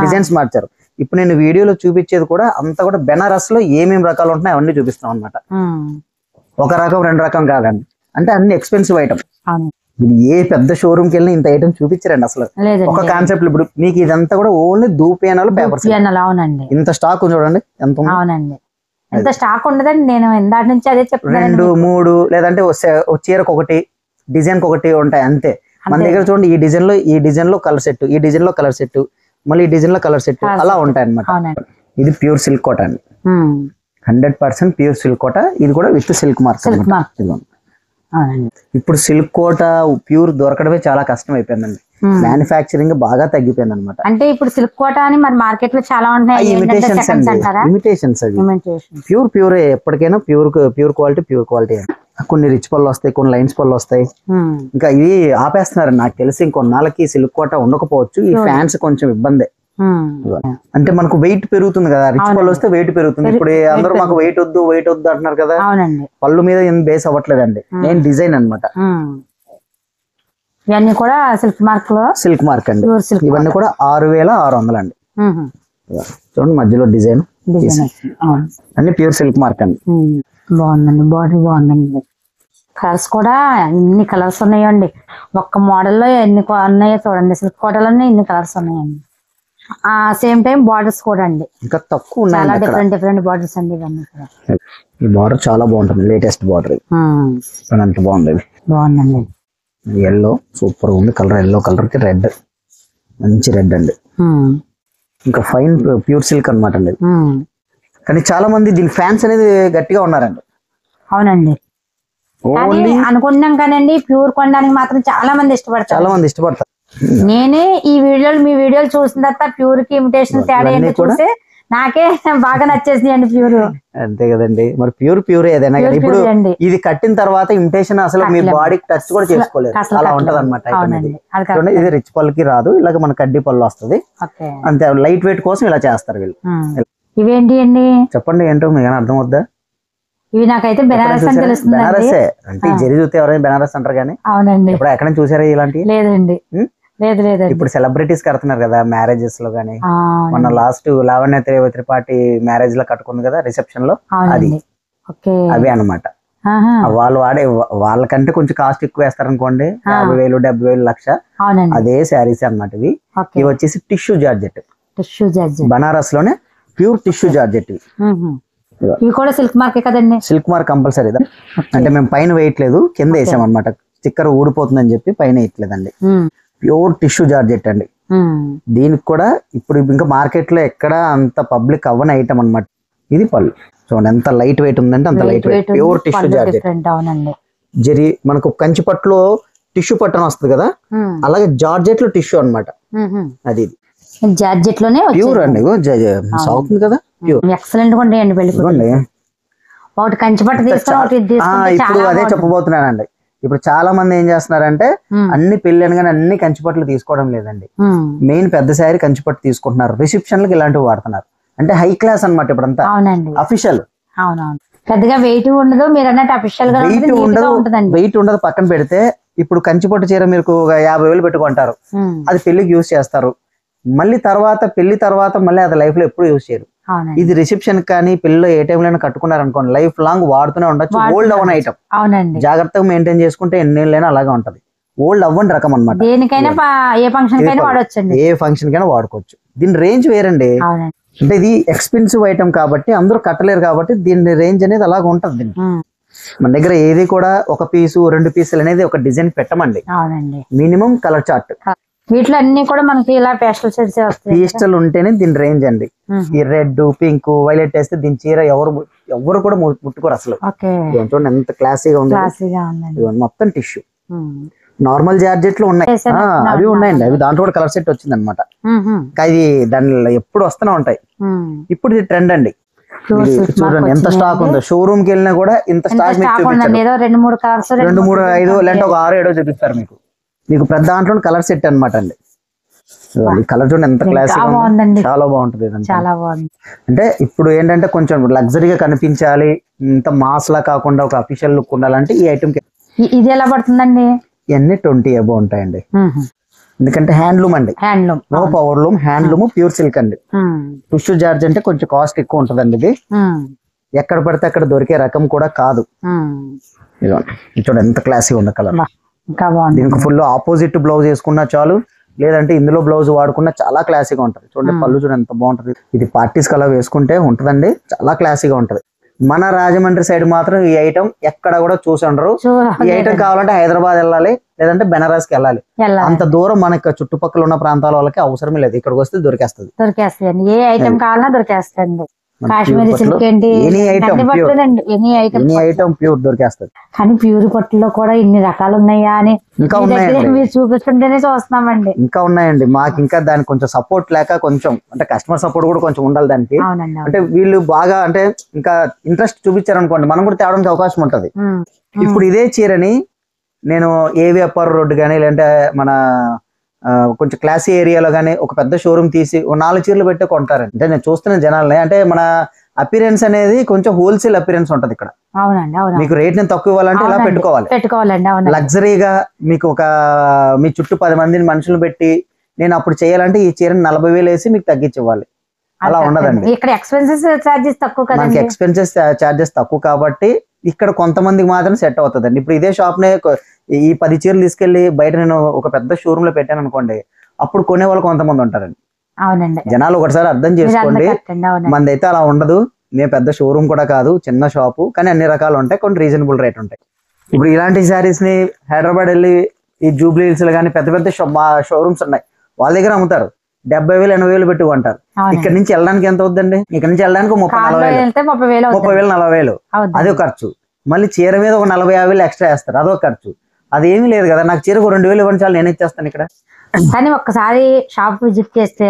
డిజైన్స్ మార్చారు. ఇప్పుడు నేను వీడియోలో చూపించేది కూడా అంతా కూడా బెనారస్ లో ఏమేమి రకాలు ఉంటున్నాయి అవన్నీ చూపిస్తాం అనమాట. ఒక రకం 2 రకం కాదండి, అంటే అన్ని ఎక్స్పెన్సివ్ ఐటమ్. ఏ పెద్ద షోరూమ్ కి వెళ్ళినా ఇంత ఐటమ్ చూపించారండి అసలు. ఒక కాన్సెప్ట్ ఇప్పుడు మీకు ఇదంతా కూడా ఓన్లీ దూపియానాలు పేపర్స్. ఇంత స్టాక్ చూడండి ఎంత ఉంది. అవునండి, ఎంత స్టాక్ ఉండదండి. నేను ఇందాటి నుంచి అదే చెప్తాను, 2, 3 లేదంటే చీరకు ఒకటి, డిజైన్ ఒకటి ఉంటాయి అంతే. మన దగ్గర చూడండి ఈ డిజైన్ లో కలర్ సెట్, ఈ డిజైన్ లో కలర్ సెట్, మళ్ళీ ఈ డిజైన్ లో కలర్ సెట్ అలా ఉంటాయి అన్నమాట. ఇది ప్యూర్ సిల్క్ కోట అండి, 100% ప్యూర్ సిల్క్ కోట. ఇది కూడా విత్ సిల్క్ మార్క్. ఇప్పుడు సిల్క్ కోట ప్యూర్ దొరకడమే చాలా కష్టం అయిపోయిందండి. మ్యానుఫ్యాక్చరింగ్ బాగా తగ్గిపోయింది అనమాట. అంటే ఇప్పుడు సిల్క్ కోట అని మరి మార్కెట్ లో చాలా ఉంటాయి, ఇమిటేషన్స్ అవి. ప్యూర్ ఎప్పటికైనా ప్యూర్ క్వాలిటీ. కొన్ని రిచ్ పళ్ళు వస్తాయి, కొన్ని లైన్స్ పళ్ళు వస్తాయి. ఇంకా ఇవి ఆపేస్తున్నారు నాకు తెలిసి. ఇంకొన్నాళ్ళకి సిల్క్ కోట ఉండకపోవచ్చు. ఈ ఫ్యాన్స్ కొంచెం ఇబ్బంది. అంటే మనకు వెయిట్ పెరుగుతుంది కదా, రిచ్ పళ్ళు వస్తే వెయిట్ పెరుగుతుంది. ఇప్పుడు అందరూ మాకు వెయిట్ వద్దు అంటున్నారు కదా, పళ్ళు మీద ఏం బేస్ అవ్వట్లేదండి. నేను డిజైన్ అనమాట. ఇవన్నీ కూడా సిల్క్ మార్క్ అండి. ఇవన్నీ కూడా 6600 అండి. చూడండి మధ్యలో డిజైన్ అన్ని ప్యూర్ సిల్క్ మార్క్ అండి. బాగుందండి, బాడీ బాగుందండి. కలర్స్ కూడా ఎన్ని కలర్స్ ఉన్నాయండి, ఒక్క మోడల్లో ఎన్ని ఉన్నాయో చూడండి. సిల్క్ కోటలోనే ఇన్ని కలర్స్ ఉన్నాయండి. సేమ్ టైం బార్డర్స్ కూడా అండి ఇంకా తక్కువ ఉన్నాయి, చాలా డిఫరెంట్ బార్డర్స్ అండి. ఇవన్నీ ఈ బార్డర్ చాలా బాగుంటుంది, లేటెస్ట్ బార్డర్. అంత బాగుందండి. ఎల్లో సూపర్ ఉంది కలర్, ఎల్లో కలర్ కి రెడ్, మంచి రెడ్ అండి. ఇంకా ఫైన్ ప్యూర్ సిల్క్ అనమాట అండి. కానీ చాలా మంది దీని ఫ్యాన్స్ అనేది గట్టిగా ఉన్నారండి. అవునండి, అనుకున్నాం కానండి ప్యూర్ కొనడానికి మాత్రం చాలా మంది ఇష్టపడతారు. నేనే ఈ మీ వీడియోలు చూసిన తర్వాత ప్యూర్ కి ఇమిటేషన్ తేడా ఏంటో చూస్తే నాకే బాగా నచ్చేసింది అండి ప్యూర్. అంతే కదండి, మరి ప్యూర్ ఏదైనా కానీ ఇప్పుడు ఇది కట్టిన తర్వాత ఇమిటేషన్ అసలు మీ బాడీకి టచ్ కూడా చేసుకోలేదు, అలా ఉంటది అనమాట. ఇది రిచ్ పళ్ళకి రాదు, ఇలాగ మన కడ్డీ పళ్ళు వస్తుంది అంతే. లైట్ వెయిట్ కోసం ఇలా చేస్తారు వీళ్ళు. ఇవేంటి అండి చెప్పండి, ఏంటో మీకు అర్థం అవుద్దా? ఇవి నాకైతే బెనారస్ అని తెలుస్తుంది. బెనారసే అంటే జరి చూస్తే ఎవరైనా బెనారస్ అంటారు కానీ. అవునండి, ఇప్పుడు ఎక్కడ చూసారా ఇలాంటి? లేదండి. ఇప్పుడు సెలబ్రిటీస్ కడుతున్నారు కదా మ్యారేజెస్ లో గానీ. మన లాస్ట్ లావణ్య త్రిపాఠి మ్యారేజ్ లో కట్టుకుంది కదా రిసెప్షన్ లో, అది అవే అనమాట. వాళ్ళు వాళ్ళకంటే కొంచెం కాస్ట్ ఎక్కువ వేస్తారు అనుకోండి, 50,000, 70,000, 1,00,000 అదే శారీస్ అనమాట. ఇవి వచ్చేసి టిష్యూ జార్జెట్, బనారస్ లోనే ప్యూర్ టిష్యూ జార్జెట్. ఇవి కూడా సిల్క్ మార్కే కదండి? Silk mark compulsory. అంటే మేము పైన వేయట్లేదు, కింద వేసాం అనమాట. స్టిక్కర్ ఊడిపోతుందని చెప్పి పైన వేయట్లేదండి. ప్యూర్ టిష్యూ జార్జెట్ అండి. దీనికి కూడా ఇప్పుడు ఇంకా మార్కెట్ లో ఎక్కడ అంత పబ్లిక్ అవ్వని ఐటమ్ అనమాట. ఇది పళ్ళు చూడండి ఎంత లైట్ వెయిట్ ఉందంటే అంత light weight, pure tissue georgette. జరి మనకు కంచి పట్టులో టిష్యూ పట్టు అని వస్తుంది కదా, అలాగే జార్జెట్ లో టిష్యూ అనమాట. అది జార్జెట్ లోనే ప్యూర్ అండి, సాగుతుంది కదా ప్యూర్. ఎక్సలెంట్ గా ఉంటాయండి. ఒకటి కంచి పట్టు తీసుకుని ఇప్పుడు అదే చెప్పబోతున్నానండి. ఇప్పుడు చాలా మంది ఏం చేస్తున్నారంటే అన్ని పెళ్లి అనగానే అన్ని కంచిపట్లు తీసుకోవడం లేదండి. మెయిన్ పెద్ద శారీ కంచిపట్టు తీసుకుంటున్నారు, రిసెప్షన్లకు ఇలాంటివి వాడుతున్నారు. అంటే హై క్లాస్ అన్నమాట ఇప్పుడంతా. అవునండి, అఫీషియల్. అవునవును, పెద్దగా వెయిట్ ఉండదు. మీరు అన్నట్టు అఫీషియల్ గా వెయిట్ ఉండదు. పక్కన పెడితే ఇప్పుడు కంచిపట్టు చీర మీరు 50,000 పెట్టుకుంటారు, అది పెళ్లికి యూజ్ చేస్తారు. మళ్ళీ పెళ్లి తర్వాత మళ్ళీ అది లైఫ్ లో ఎప్పుడు యూజ్ చేయరు. ఇది రిసెప్షన్ కానీ పెళ్లిలో ఏ టైంలో కట్టుకున్నారు అనుకోండి, లైఫ్ లాంగ్ వాడుతూనే ఉండొచ్చు. ఓల్డ్ అవ్వని ఐటమ్. అవునండి, జాగ్రత్తగా మెయింటైన్ చేసుకుంటే ఎన్నేళ్ళైనా అలాగే ఉంటది. ఓల్డ్ అవ్వని రకం అనమాట. దేనికైనా ఏ ఫంక్షన్ కైనా వాడొచ్చండి, ఏ ఫంక్షన్ కైనా వాడుకోవచ్చు. దీని రేంజ్ వేరండి. అంటే ఇది ఎక్స్పెన్సివ్ ఐటమ్ కాబట్టి అందరూ కట్టలేరు కాబట్టి దీని రేంజ్ అనేది అలాగ ఉంటది. మన దగ్గర ఏది కూడా ఒక పీసు 2 పీసులు అనేది ఒక డిజైన్ పెట్టమండి. Minimum colour chart. వీటిలో అన్ని కూడా మనకి ఇలా పేస్టల్ షేడ్స్ వస్తాయి. పేస్టల్ ఉంటేనే దీని రేంజ్ అండి. ఈ రెడ్, పింక్, వైలెట్ వేస్తే దీని చీర ఎవరు కూడా ముట్టుకోరు అసలు. చూడండి ఎంత క్లాసీగా ఉంది. మొత్తం టిష్యూ. నార్మల్ జార్జెట్ లో ఉన్నాయి, అవి ఉన్నాయండి. అవి దాంట్లో కూడా కలర్ సెట్ వచ్చింది అనమాట. అది దానిలో ఎప్పుడు వస్తూనే ఉంటాయి. ఇప్పుడు ఇది ట్రెండ్ అండి. చూడండి ఎంత స్టాక్ ఉందో. షోరూమ్ కి వెళ్ళినా కూడా ఇంత స్టాక్ మీకు చూపించారు. 2, 3, 5 లేదంటే ఒక 6, 7 చూపిస్తారు మీకు. పెద్ద దాంట్లో కలర్ సెట్ అనమాట అండి. కలర్ చూడండి ఎంత క్లాసిక్, చాలా బాగుంటది. అంటే ఇప్పుడు ఏంటంటే కొంచెం లగ్జరీగా కనిపించాలి, ఇంత మాస్ లా కాకుండా ఒక అఫీషియల్ లుక్ ఉండాలంటే ఈ ఐటమ్ ఇది ఎలా పడుతుందండి? ఇవన్నీ 20 అబౌవ్ ఉంటాయండి. ఎందుకంటే హ్యాండ్లూమ్ అండి, no power loom, handloom, pure silk అండి. టిష్యూ జార్జ్ అంటే కొంచెం కాస్ట్ ఎక్కువ ఉంటదండి. ఇది ఎక్కడ పడితే అక్కడ దొరికే రకం కూడా కాదు. చూడండి ఎంత క్లాసీగా ఉంది కలర్. దీనికి ఫుల్ ఆపోజిట్ బ్లౌజ్ వేసుకున్నా చాలు, లేదంటే ఇందులో బ్లౌజ్ వాడుకున్నా చాలా క్లాసీగా ఉంటది. చూడండి పళ్ళు చూడండి ఎంత బాగుంటది. ఇది పార్టీస్ కలా వేసుకుంటే ఉంటదండి, చాలా క్లాసీగా ఉంటది. మన రాజమండ్రి సైడ్ మాత్రం ఈ ఐటమ్ ఎక్కడ కూడా చూసి ఉండరు. ఈ ఐటమ్ కావాలంటే హైదరాబాద్ వెళ్ళాలి, లేదంటే బెనారస్ కి వెళ్ళాలి. అంత దూరం మనకి చుట్టుపక్కల ఉన్న ప్రాంతాల వాళ్ళకి అవసరమే లేదు. ఇక్కడికి వస్తే దొరికేస్తుంది. ఏ ఐటమ్ కావాలన్నా దొరికేస్తుంది. కాశ్మీరీ సిల్క్ ఏంటి, ఎనీ ఐటమ్ ప్యూర్ దొరికేస్తుంది. కానీ ప్యూర్ పట్టులో కూడా ఇన్ని రకాలు ఉన్నాయా అని ఇంకా ఉన్నాయండి, మీరు చూపిస్తుంటేనే చూస్తున్నామండి. ఇంకా ఉన్నాయండి. మాకు ఇంకా దానికి కొంచెం సపోర్ట్ లేక, కొంచెం అంటే కస్టమర్ సపోర్ట్ కూడా కొంచెం ఉండాలి దానికి. అంటే వీళ్ళు బాగా అంటే ఇంకా ఇంట్రెస్ట్ చూపించారు అనుకోండి, మనం కూడా తేవడానికి అవకాశం ఉంటది. ఇప్పుడు ఇదే చీరని నేను ఏవి అప్పారు రోడ్డు కానీ, లేదంటే మన కొంచెం క్లాసీ ఏరియాలో కానీ ఒక పెద్ద షోరూమ్ తీసి 4 చీరలు పెట్టి కొంటారండి. అంటే నేను చూస్తున్న జనాలని, అంటే మన అపిరెన్స్ అనేది కొంచెం హోల్సేల్ అపిరెన్స్ ఉంటది ఇక్కడ. మీకు రేట్ నేను తక్కువ ఇవ్వాలంటే ఇలా పెట్టుకోవాలి. లగ్జరీగా మీకు మీ చుట్టూ 10 మందిని మనుషులు పెట్టి నేను అప్పుడు చేయాలంటే ఈ చీరని 40,000 వేసి మీకు తగ్గించి ఇవ్వాలి. అలా ఉండదండి. ఇక్కడ ఎక్స్పెన్సెస్ చార్జెస్ తక్కువ, మనకి ఎక్స్పెన్సెస్ చార్జెస్ తక్కువ కాబట్టి ఇక్కడ కొంతమందికి మాత్రం సెట్ అవుతుందండి. ఇప్పుడు ఇదే షాప్ నే ఈ 10 చీరలు తీసుకెళ్లి బయట నేను ఒక పెద్ద షోరూమ్ లో పెట్టాను అనుకోండి, అప్పుడు కొనే వాళ్ళు కొంతమంది ఉంటారండి. జనాలు ఒకసారి అర్థం చేసుకోండి. మనదైతే అలా ఉండదు. మేము పెద్ద షోరూమ్ కూడా కాదు, చిన్న షాపు, కానీ అన్ని రకాలు ఉంటాయి, కొన్ని రీజనబుల్ రేట్ ఉంటాయి. ఇప్పుడు ఇలాంటి శారీస్ ని హైదరాబాద్ వెళ్ళి ఈ జూబ్లీ హిల్స్ లో కానీ పెద్ద పెద్ద షోరూమ్స్ ఉన్నాయి, వాళ్ళ దగ్గర అమ్ముతారు. 70,000, 80,000 పెట్టి కొంటారు. ఇక్కడ నుంచి వెళ్ళడానికి ఎంత అవుతుందండి? ఇక్కడ నుంచి వెళ్ళడానికి 30,000, 40,000 అదో ఖర్చు. మళ్ళీ చీర మీద ఒక 40,000 ఎక్స్ట్రా వేస్తారు, అదో ఖర్చు. అదేమీ లేదు కదా. నాకు చీరకు 2,000 ఇవ్వండి చాలు, నేను ఇచ్చేస్తాను ఇక్కడ. కానీ ఒక్కసారి షాప్ విజిట్ చేస్తే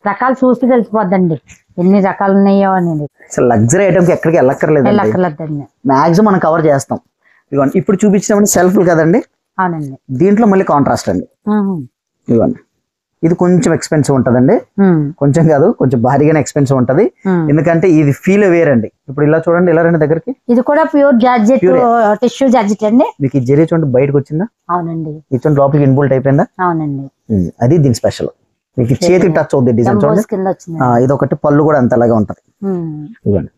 రకాలు చూసి తెలిసిపోద్దండి ఎన్ని రకాలు ఉన్నాయో అనేది. అసలు లగ్జరీ ఐటమ్కి ఎక్కడికి వెళ్ళక్కర్లేదండి, మాక్సిమం మనం కవర్ చేస్తాం. ఇదిగోండి ఇప్పుడు చూపించినప్పుడు సెల్ఫ్లు కదండి. అవునండి. దీంట్లో మళ్ళీ కాంట్రాస్ట్ అండి. ఇదిగోండి ఇది కొంచెం ఎక్స్పెన్సివ్ ఉంటదండి, కొంచెం కాదు కొంచెం భారీగానే ఎక్స్పెన్సివ్ ఉంటది. ఎందుకంటే ఇది ఫీల్ వేరండి. ఇప్పుడు ఇలా చూడండి, ఇలా రండి దగ్గరికి. ఇది కూడా ప్యూర్ జార్జెట్, టిష్యూ జార్జెట్ అండి. మీకు ఈ జరీ చూడండి బయటకు వచ్చిందా? అవునండి. ఇది చూడండి లోపలికి ఇన్బుల్ట్ అయిపోయిందా? అవునండి. అది దీని స్పెషల్. మీకు చేతికి టచ్ అవుతుంది డిజైన్ చూడండి. ఇది ఒకటి పళ్ళు కూడా అంత అలాగే ఉంటది.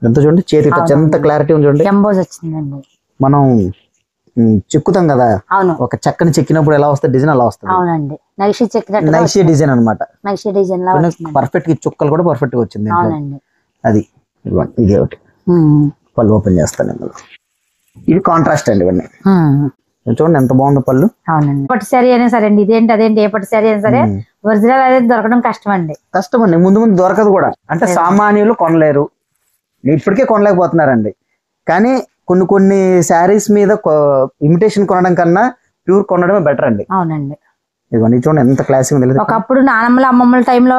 ఎంత చూడండి చేతికి టచ్, ఎంత క్లారిటీ ఉంది చూడండి. ఎంబోస్ వచ్చిందండి. మనం చెక్కుతాం కదా, ఒక చెక్కని చెక్కినప్పుడు ఎలా వస్తుంది డిజైన్ అలా వస్తుంది. అవునండి. నైషీ డిజైన్ అన్నమాట. పర్ఫెక్ట్ గా చుక్కలు కూడా పర్ఫెక్ట్ గా వచ్చింది. అది ఇది ఒకటి పళ్ళు ఓపెన్ చేస్తాను ఇందులో. ఇది కాంట్రాస్ట్ అండి. ఇవన్నీ చూడండి ఎంత బాగుందో పళ్ళు. అవునండి. పట్టు శారీ అయినా సరే అండి, ఇదేంటి అదేంటి, ఏ పట్టు శారీ అయినా సరే ఒరిజినల్ అనేది దొరకడం కష్టం అండి. ముందు దొరకదు కూడా. అంటే సామాన్యులు కొనలేరు, ఇప్పటికే కొనలేకపోతున్నారండి. కానీ కొన్ని శారీస్ మీద ఇమిటేషన్ కొనడం కన్నా ప్యూర్ కొనడమే బెటర్ అండి. అవునండి. ఇదిగోండి చూడండి ఎంత క్లాసిక్ ఉంది. ఒకప్పుడు నానమ్మల అమ్మమ్మల టైంలో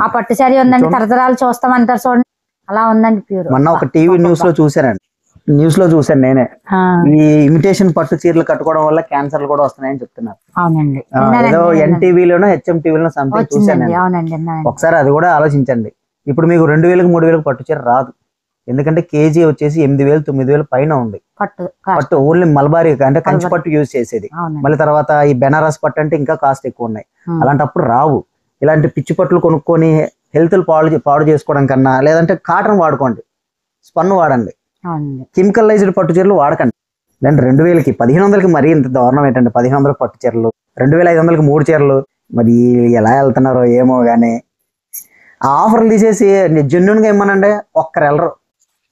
ఆ పట్టు శారీ ఉందండి, తరతరాలు చూస్తామంటారు చూడండి, అలా ఉందండి ప్యూర్. మొన్న ఒక టీవీ న్యూస్ లో చూసానండి, న్యూస్ లో చూసాను నేనే. ఆ, ఈ ఇమిటేషన్ పట్టు చీరలు కట్టుకోవడం వల్ల క్యాన్సర్లు కూడా వస్తున్నాయని చెప్తున్నారు. అవునండి ఏదో ఎన్టీవీలోనో హెచ్ఎంటీవీలో సంథింగ్ చూసాను వచ్చిందండి. నేను. అవునండి విన్నానండి. ఒకసారి అది కూడా ఆలోచించండి. ఇప్పుడు మీకు 2000 3000 పట్టు చీర రాదు, ఎందుకంటే కేజీ వచ్చేసి 8000 9000 పైన ఉంది పట్టు పట్టు. ఓన్లీ మల్బారీ అంటే కంచి పట్టు యూజ్ చేసేది. అవునండి. మళ్ళీ తర్వాత ఈ బెనారస్ పట్టు అంటే ఇంకా కాస్ట్ ఎక్కువ ఉన్నాయి. ఉమ్. అలాంటప్పుడు రావు. ఇలాంటి పిచ్చి పట్టులు కొనుక్కొని హెల్త్ పాడు చేసుకోవడం కన్నా లేదంటే కాటన్ వాడుకోండి, స్పన్ వాడండి, అవునండి. కెమికలైజ్డ్ పట్టు చీరలు వాడకండి. లేదంటే 2000కి 1500కి మరీ ఇంత దారుణం ఏంటండి? 1500 పట్టు చీరలు, 2500కి 3 చీరలు. మరి ఎలా వెళ్తున్నారో ఏమో కానీ ఆ ఆఫర్లు తీసేసి జెన్యున్ గా ఇమ్మనండి, ఒక్కరు వెళ్ళరు.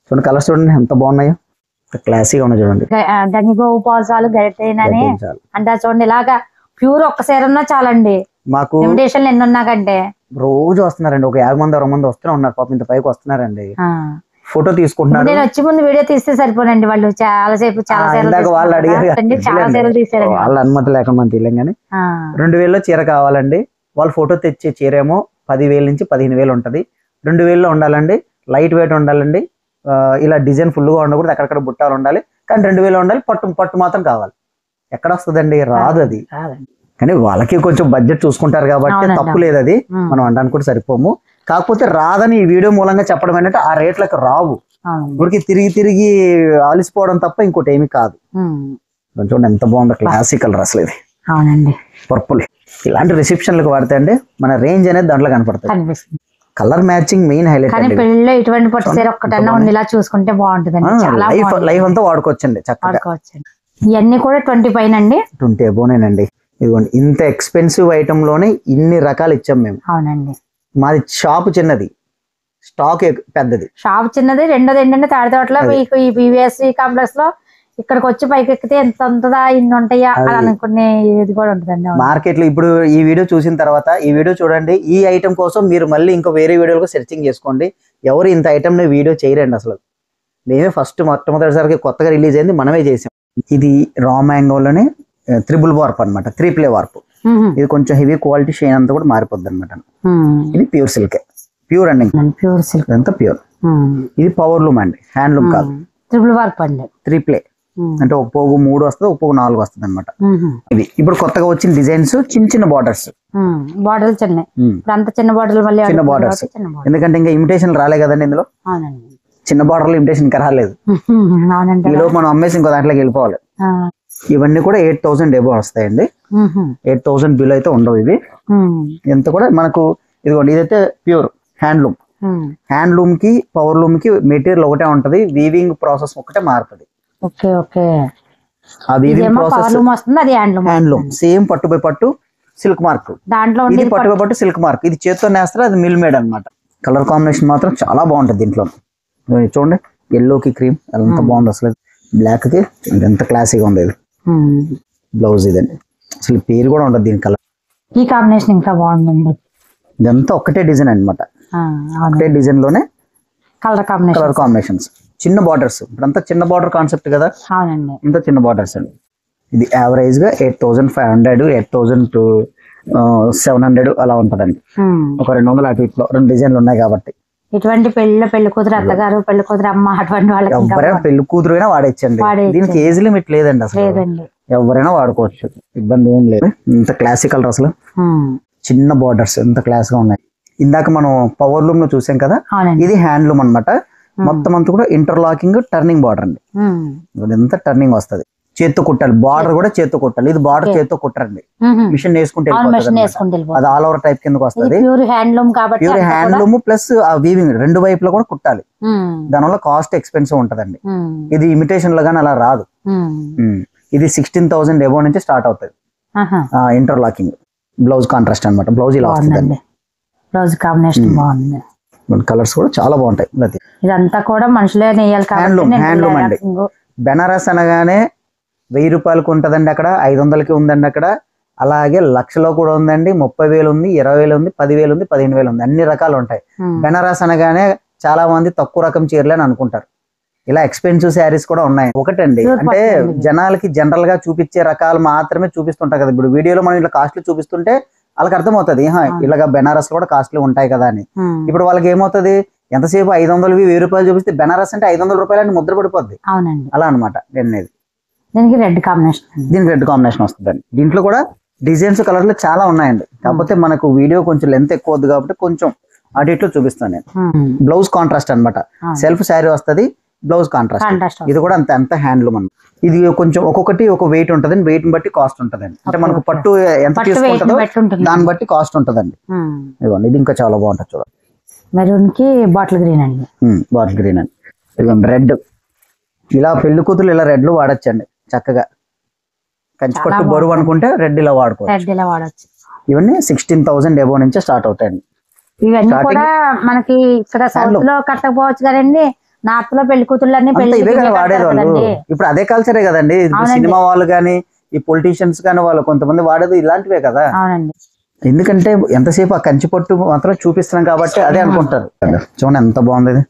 చూడండి కలర్స్ చూడండి ఎంత బాగున్నాయో, క్లాసీగా ఉన్నాయి చూడండి. గంగో ఉపవాసాలు గడితేనని చాలు. అంటే చూడండి ఇలాగా ప్యూర్ ఒక్క సేర ఉన్నా చాలండి. మాకు ఇన్విటేషన్లు ఎన్ని ఉన్నా కంటే రోజు వస్తున్నారండి, ఒక 50 మంది 60 మంది వస్తూనే ఉన్నారు. పాపం ఇంత పైకి వస్తున్నారండి, ఫోటో తీసుకుంటున్నారు. నేను వచ్చి ముందు వీడియో తీస్తే సరిపోనండి, వాళ్ళు చాలా సేపు చాలా సేరలు ఇందాక వాళ్ళు అడిగారు తీసుకుంటారు. చాలా సేరలు తీసారండి. వాళ్ళ అనుమతి లేకుండా మనం తీయలేం కానీ. ఆ, 2000లో చీర కావాలండి, వాళ్ళు ఫోటో తెచ్చే చీర ఏమో 10,000 నుంచి 15,000 ఉంటది. 2000లో ఉండాలండి, లైట్ వెయిట్ ఉండాలండి, ఇలా డిజైన్ ఫుల్ గా ఉండకూడదు, అక్కడక్కడ బుట్టాలు ఉండాలి, కానీ 2000 ఉండాలి. పట్టు పట్టు మాత్రం కావాలి. ఎక్కడ వస్తుందండి? రాదు అది. కాదండి. కానీ వాళ్ళకి కొంచెం బడ్జెట్ చూసుకుంటారు కాబట్టి అవునండి. తప్పు లేదు అది, మనం అనడానికి కూడా సరిపోము. కాకపోతే రాదని ఈ వీడియో మూలంగా చెప్పడం ఏంటంటే ఆ రేట్లకు రావు, అవునండి. ఊరికి తిరిగి తిరిగి ఆలిసిపోవడం తప్ప ఇంకోటి ఏమీ కాదు. చూడండి ఎంత బాగుందో, క్లాసిక్ కలర్ అసలు ఇది, అవునండి. పర్పుల్. ఇలాంటి రిసెప్షన్లకు వాడితే అండి మన రేంజ్ అనేది దాంట్లో కనపడుతుంది. కనిపిస్తుంది. కలర్ మ్యాచింగ్ మెయిన్ హైలైట్ కానీ అండి. పెళ్లిలో ఇటువంటి పట్టు చీర ఒక్కటన్నా ఉండి ఇలా చూసుకుంటే బాగుంటుందండి. చాలా లైఫ్ అంతా వాడుకోవచ్చండి చక్కగా. వాడుకోవచ్చండి. ఇవన్నీ కూడా 20 పైన అండి. 20 అబోనేనండి. ఇదిగోండి ఇంత ఎక్స్పెన్సివ్ ఐటమ్ లోనే ఇన్ని రకాలు ఇచ్చాం మేము. అవునండి. మాది షాప్ చిన్నది, స్టాక్ పెద్దది. షాప్ చిన్నది. రెండోది ఏంటంటే తాడితోటలో మీకు ఈ పివిఎస్ కాంప్లెక్స్ లో ఇక్కడికి వచ్చి పైకి ఎక్కితే ఎంత ఉంటుందా, ఇన్ని ఉంటాయా అని అనుకునే ఇది కూడా ఉంటుందండి. మార్కెట్ లో ఇప్పుడు ఈ వీడియో చూసిన తర్వాత ఈ వీడియో చూడండి, ఈ ఐటమ్ కోసం మీరు మళ్ళీ ఇంకా వేరే వీడియోలకు సెర్చింగ్ చేసుకోండి. ఎవరు ఇంత ఐటమ్ ని వీడియో చేయరండి అసలు. మేమే ఫస్ట్ మొట్టమొదటిసారికి కొత్తగా రిలీజ్ అయింది, మనమే చేసాం. ఇది రా మ్యాంగోలోనే 3 వార్ప్ అనమాట, 3 ప్లే వార్ప్. ఇది కొంచెం హెవీ క్వాలిటీ, షైన్ అంతా కూడా మారిపోద్ది అనమాట. ఇది ప్యూర్ సిల్క్, ప్యూర్ అండి, ప్యూర్ సిల్క్ అంతా ప్యూర్. ఇది పవర్ లూమ్ అండి, హ్యాండ్ లూమ్ కాదు. 3 వార్ప్ అండి. 3 ప్లే అంటే ఒక పోగు 3 వస్తుంది, ఒక పోగు 4 వస్తుంది అనమాట. ఇది ఇప్పుడు కొత్తగా వచ్చిన డిజైన్స్, చిన్న చిన్న బార్డర్స్. బార్డర్లు చిన్నవి, అంత చిన్న బార్డర్లు మళ్ళీ చిన్న బార్డర్స్, ఎందుకంటే ఇంకా ఇమిటేషన్ రాలే కదండి ఇందులో. అవునండి. చిన్న బార్డర్లు ఇమిటేషన్ ఇంకా రాలేదు. అవునండి. ఈలో మనం అమ్మేసి ఇంకో దాంట్లోకి వెళ్ళిపోవాలి. ఇవన్నీ కూడా 8,000 ఎబో వస్తాయండి. 8,000 బిలో అయితే ఉండవు ఇవి. ఎంత కూడా మనకు ఇదిగోండి, ఇదైతే ప్యూర్ హ్యాండ్లూమ్. హ్యాండ్లూమ్ కి పవర్ లూమ్ కి మెటీరియల్ ఒకటే ఉంటది, వీవింగ్ ప్రాసెస్ ఒకటే మారుతుంది. Okay okay. ఆ వీవింగ్ ప్రాసెస్ వస్తుంది, అది హ్యాండ్లూమ్ సేమ్ పట్టు బై పట్టు సిల్క్ మార్క్. దాంట్లో ఇది పట్టు బై పట్టు సిల్క్ మార్క్, ఇది చేత్తో నేస్తారు, అది మిల్ మేడ్ అనమాట. కలర్ కాంబినేషన్ మాత్రం చాలా బాగుంటది దీంట్లో. చూడండి ఎల్లోకి క్రీమ్ ఎంత బాగుంది అసలు, బ్లాక్ కి ఎంత క్లాసీగా ఉంది. ఇది బ్లౌజ్ ఇదండి, అసలు పేరు కూడా ఉండదు దీని కలర్. ఈ కాంబినేషన్ ఇంకా బాగుందండి. ఇదంతా ఒకటే డిజైన్ అనమాట, ఒకటే డిజైన్ లోనే కలర్ కాంబినేషన్స్, చిన్న బార్డర్స్. ఇప్పుడంతా చిన్న బార్డర్ కాన్సెప్ట్ కదా. అవునండి. ఇంత చిన్న బార్డర్స్ అండి. ఇది యావరేజ్ గా 8,500 8,700 అలా ఉంటదండి. ఒక 200 అటు ఇట్లో 2 డిజైన్లు ఉన్నాయి కాబట్టి. ఇటువంటి పెళ్లి కూతురు అత్తగారు, పెళ్లి కూతురు అమ్మ, అటువంటి వాళ్ళకి ఎవరైనా పెళ్లి కూతురు అయినా వాడేచ్చండి. దీనికి ఏజ్ లిమిట్ లేదండి అసలు, ఎవరైనా వాడుకోవచ్చు, ఇబ్బంది ఏం లేదు. ఇంత క్లాసికల్ అసలు చిన్న బార్డర్స్ ఎంత క్లాస్ గా ఉన్నాయి. ఇందాక మనం పవర్ లూమ్ లో చూసాం కదా, ఇది హ్యాండ్ లూమ్ అనమాట. మొత్తం అంతా కూడా ఇంటర్లాకింగ్ టర్నింగ్ బార్డర్ అండి. ఎంత టర్నింగ్ వస్తుంది, చేత్తో కుట్టాలి. బార్డర్ కూడా చేత్తో కుట్టాలి. ఇది బార్డర్ చేత్తో కుట్టరండి, మిషన్ వేసుకుంటే అది ఆల్ ఓవర్ టైప్ కిందకి వస్తుంది. ప్యూర్ హ్యాండ్లూమ్ ప్లస్ ఆ వీవింగ్ 2 వైపులో కూడా కుట్టాలి. దానివల్ల కాస్ట్ ఎక్స్పెన్సివ్ ఉంటదండి. ఇది ఇమిటేషన్ లో గానీ అలా రాదు. ఇది 16,000 ఎబో నుంచి స్టార్ట్ అవుతుంది ఇంటర్లాకింగ్. బ్లౌజ్ కాంట్రాస్ట్ అనమాట, బ్లౌజ్ ఇలా వస్తుందండి. బ్లౌజ్ కాంబినేషన్ బాగుంది, కలర్స్ కూడా చాలా బాగుంటాయి. ఇదంతా కూడా మనుషులే నేయాలి. హ్యాండ్లూమ్ అండి. బెనారస్ అనగానే 1000 రూపాయలకు ఉంటదండి, అక్కడ 500కి ఉందండి అక్కడ. అలాగే లక్షలో కూడా ఉందండి, 30,000 ఉంది, 20,000 ఉంది, 10,000 ఉంది, 15,000 ఉంది, అన్ని రకాలు ఉంటాయి. బెనారస్ అనగానే చాలా మంది తక్కువ రకం చీరలు అని అనుకుంటారు. ఇలా ఎక్స్పెన్సివ్ శారీస్ కూడా ఉన్నాయి. ఒకటండి, అంటే జనాలకి జనరల్ గా చూపించే రకాలు మాత్రమే చూపిస్తుంటారు కదా. ఇప్పుడు వీడియోలో మనం ఇలా కాస్ట్లీ చూపిస్తుంటే వాళ్ళకి అర్థమవుతుంది, ఇలాగ బెనారస్ కూడా కాస్ట్లీ ఉంటాయి కదా అని. ఇప్పుడు వాళ్ళకి ఏమవుతుంది, ఎంతసేపు 500 1000 చూపిస్తే బెనారస్ అంటే 500 రూపాయలని ముద్ర పడిపోద్ది. అవునండి. అలా అనమాట అనేది. దీనికి రెడ్ కాంబినేషన్, దీనికి రెడ్ కాంబినేషన్ వస్తుందండి. దీంట్లో కూడా డిజైన్స్ కలర్లు చాలా ఉన్నాయండి. కాకపోతే మనకు వీడియో కొంచెం లెంత్ ఎక్కువ వద్దు కాబట్టి కొంచెం అటు ఇట్లో చూపిస్తాను నేను. బ్లౌజ్ కాంట్రాస్ట్ అనమాట. సెల్ఫ్ శారీ వస్తుంది, బ్లౌజ్ కాంట్రాస్ట్. ఇది కూడా అంత హ్యాండ్లూమ్ అన్నమాట. ఇది కొంచెం ఒక్కొక్కటి ఒక వెయిట్ ఉంటదండి, వెయిట్ ని బట్టి కాస్ట్ ఉంటదండి. అంటే మనకు పట్టు ఎంత తీసుకుంటుందో దాన్ని బట్టి కాస్ట్ ఉంటదండి. ఇదిగోండి, ఇది ఇంకా చాలా బాగుంటుంది చూడండి. మెరూన్ కి బాటిల్ గ్రీన్ అండి. బాటిల్ గ్రీన్ అండి. ఇదిగోండి రెడ్. ఇలా పెళ్లి కూతురు ఇలా రెడ్లు వాడచ్చండి చక్కగా. కంచిపట్టు బరువు అనుకుంటే రెడ్ ఇలా వాడుకోవచ్చు. ఇవన్నీ 16,000 ఎబో నుంచి స్టార్ట్ అవుతాయండి. ఇవన్నీ కూడా మనకి ఇక్కడ సౌత్ లో కట్టకపోవచ్చు కదండి, నార్త్ లో పెళ్లి కూతుర్లన్నీ ఇవే కదా వాడేది వాళ్ళు. ఇప్పుడు అదే కల్చరే కదండి. సినిమా వాళ్ళు గానీ ఈ పొలిటీషియన్స్ గానీ వాళ్ళు కొంతమంది వాడేది ఇలాంటివే కదా. ఎందుకంటే ఎంతసేపు ఆ కంచిపట్టు మాత్రం చూపిస్తున్నాం కాబట్టి అదే అనుకుంటారు. చూడండి ఎంత బాగుంది ఇది.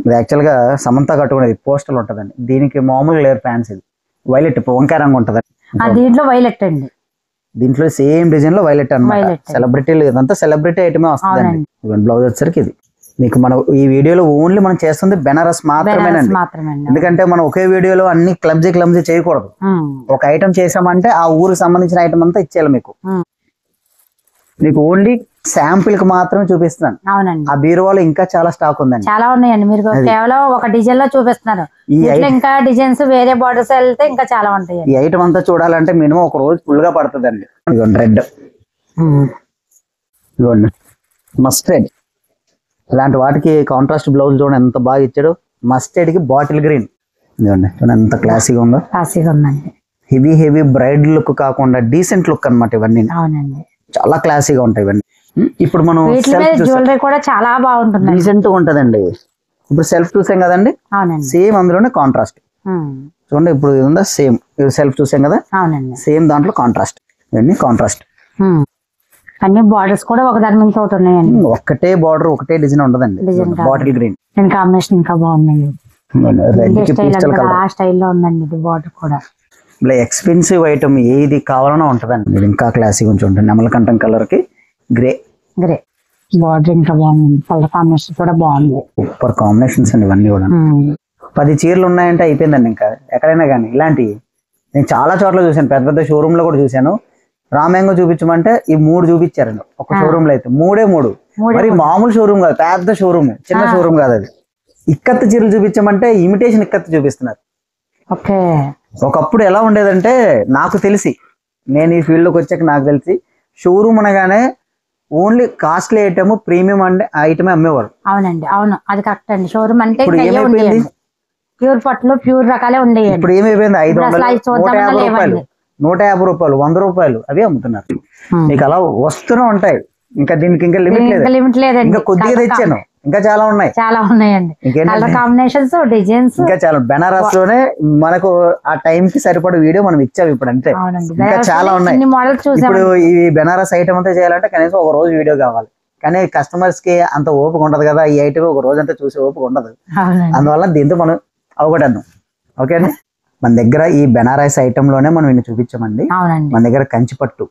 ఇది యాక్చువల్ గా సమంత కట్టుకునేది పోస్టల్ ఉంటదండి. దీనికి మామూలు లేయర్ ప్యాంట్స్. ఇది వైలెట్ వంకాయ రంగు ఉంటదండి. దీంట్లో వైలెట్ అండి. దీంట్లో సేమ్ డిజైన్ లో వైలెట్ అన్నమాట. సెలబ్రిటీలు ఇదంతా సెలబ్రిటీ ఐటమే వస్తుందండి. బ్లౌజ్ వచ్చేసరికి ఇది మీకు మనం ఈ వీడియోలో ఓన్లీ మనం చేస్తుంది బెనారస్ మాత్రమేనండి. ఎందుకంటే మనం ఒకే వీడియోలో అన్ని క్లమ్జీ చేయకూడదు. ఒక ఐటమ్ చేసామంటే ఆ ఊరికి సంబంధించిన ఐటమ్ అంతా ఇచ్చేయాలి మీకు. మీకు ఓన్లీ శాంపిల్ కి మాత్రమే చూపిస్తున్నాను. అవునండి. ఆ బీరువాలో ఇంకా చాలా స్టాక్ ఉందండి. చాలా ఉన్నాయండి. మీరు కేవలం ఒక డిజైన్ లో చూపిస్తున్నారు. ఇంకా డిజైన్స్ వేరే బార్డర్స్ వెళ్తే ఇంకా చాలా ఉంటాయి. ఈ ఐటమ్ అంతా చూడాలంటే మినిమం ఒక రోజు ఫుల్ గా పడుతుందండి. ఇదిగోండి రెడ్, ఇదిగోండి మస్టర్డ్. ఇలాంటి వాటికి కాంట్రాస్ట్ బ్లౌజ్ చూడండి ఎంత బాగా ఇచ్చాడు. మస్టర్డ్ కి బాటిల్ గ్రీన్. ఇదిగోండి చూడండి ఎంత క్లాసీగా ఉందో. క్లాసీగా ఉందండి. హెవీ బ్రైడ్ లుక్ కాకుండా డీసెంట్ లుక్ అన్నమాట ఇవన్నీ. అవునండి. చాలా క్లాసీగా ఉంటాయి ఇవన్నీ. ఇప్పుడు మనం జ్యువెలరీ కూడా చాలా బాగుంటుంది, డీసెంట్ గా ఉంటదండి. ఇప్పుడు సెల్ఫ్ చూసాం కదండి, సేమ్ అందులోనే కాంట్రాస్ట్ చూడండి. ఇప్పుడు ఇది సేమ్ సెల్ఫ్ చూసాం కదా, సేమ్ దాంట్లో కాంట్రాస్ట్. ఇవన్నీ కాంట్రాస్ట్. అన్ని బార్డర్స్ కూడా ఒక దాని మీద ఒకటి ఉన్నాయండి. ఒకటే బార్డర్ ఒకటే డిజైన్ ఉండదండి. బాటిల్ గ్రీన్ కాంబినేషన్ ఇంకా బాగుందండి. ఆ స్టైల్లో ఉందండి ఇది బార్డర్ కూడా. ఇలా ఎక్స్పెన్సివ్ ఐటమ్ ఏది కావాలన్నా ఉంటదండి. ఇది ఇంకా క్లాసిక్ కొంచెం ఉంటుంది. నెమలకంఠం కలర్ కి గ్రే బార్డర్ ఇంకా బాగుంది. కలర్ కాంబినేషన్ కూడా బాగుంది. సూపర్ కాంబినేషన్స్ అండి ఇవన్నీ కూడా. 10 చీరలు ఉన్నాయంటే అయిపోయిందండి. ఇంకా ఎక్కడైనా కానీ ఇలాంటివి నేను చాలా చోట్ల చూసాను. పెద్ద షోరూమ్ లో కూడా చూసాను. రామ్యాంగో చూపించమంటే ఈ 3 చూపించారండి ఒక షోరూమ్ లో. అయితే మూడే మరి మామూలు షోరూమ్ కాదు, పెద్ద షోరూమ్, చిన్న షోరూమ్ కాదు అది. ఇక్కత్ చీరలు చూపించమంటే ఇమిటేషన్ ఇక్కత్ చూపిస్తున్నారు. ఒకప్పుడు ఎలా ఉండేదంటే నాకు తెలిసి, నేను ఈ ఫీల్డ్ లోకి వచ్చాక నాకు తెలిసి షోరూమ్ అనగానే ఓన్లీ కాస్ట్లీ ఐటమ్, ప్రీమియం ఐటమే అమ్మేవారు. అవునండి, అవును, అది కరెక్ట్ అండి. షోరూమ్ అంటే ప్యూర్ పట్లు ప్యూర్ రకాలే ఉండేవి. ఇప్పుడు ఏమైపోయింది, 500, 150 రూపాయలు 100 రూపాయలు అవి అమ్ముతున్నారు. మీకు అలా వస్తూనే ఉంటాయి. ఇంకా దీనికి ఇంకా లిమిట్ లేదండి. ఇంకా కొద్దిగా తెచ్చాను, ఇంకా చాలా ఉన్నాయండి. కాంబినేషన్స్, డిజైన్స్ ఇంకా చాలా. బెనారస్ లోనే మనకు ఆ టైం కి సరిపడే వీడియో మనం ఇచ్చాము ఇప్పుడు అంతే. ఇంకా చాలా ఉన్నాయి. ఇప్పుడు ఈ బెనారస్ ఐటమ్ అంతా చేయాలంటే కనీసం ఒక రోజు వీడియో కావాలి. కానీ కస్టమర్స్ కి అంత ఓపిక ఉండదు కదా. ఈ ఐటమ్ ఒక రోజు అంతా చూసే ఓపిక ఉండదు. అందువల్ల దీంతో మనం అవగొట్టేద్దాం. ఓకే అండి. మన దగ్గర ఈ బెనారస్ ఐటమ్ లోనే మనం ఇన్ని చూపించామండి. మన దగ్గర కంచిపట్టు,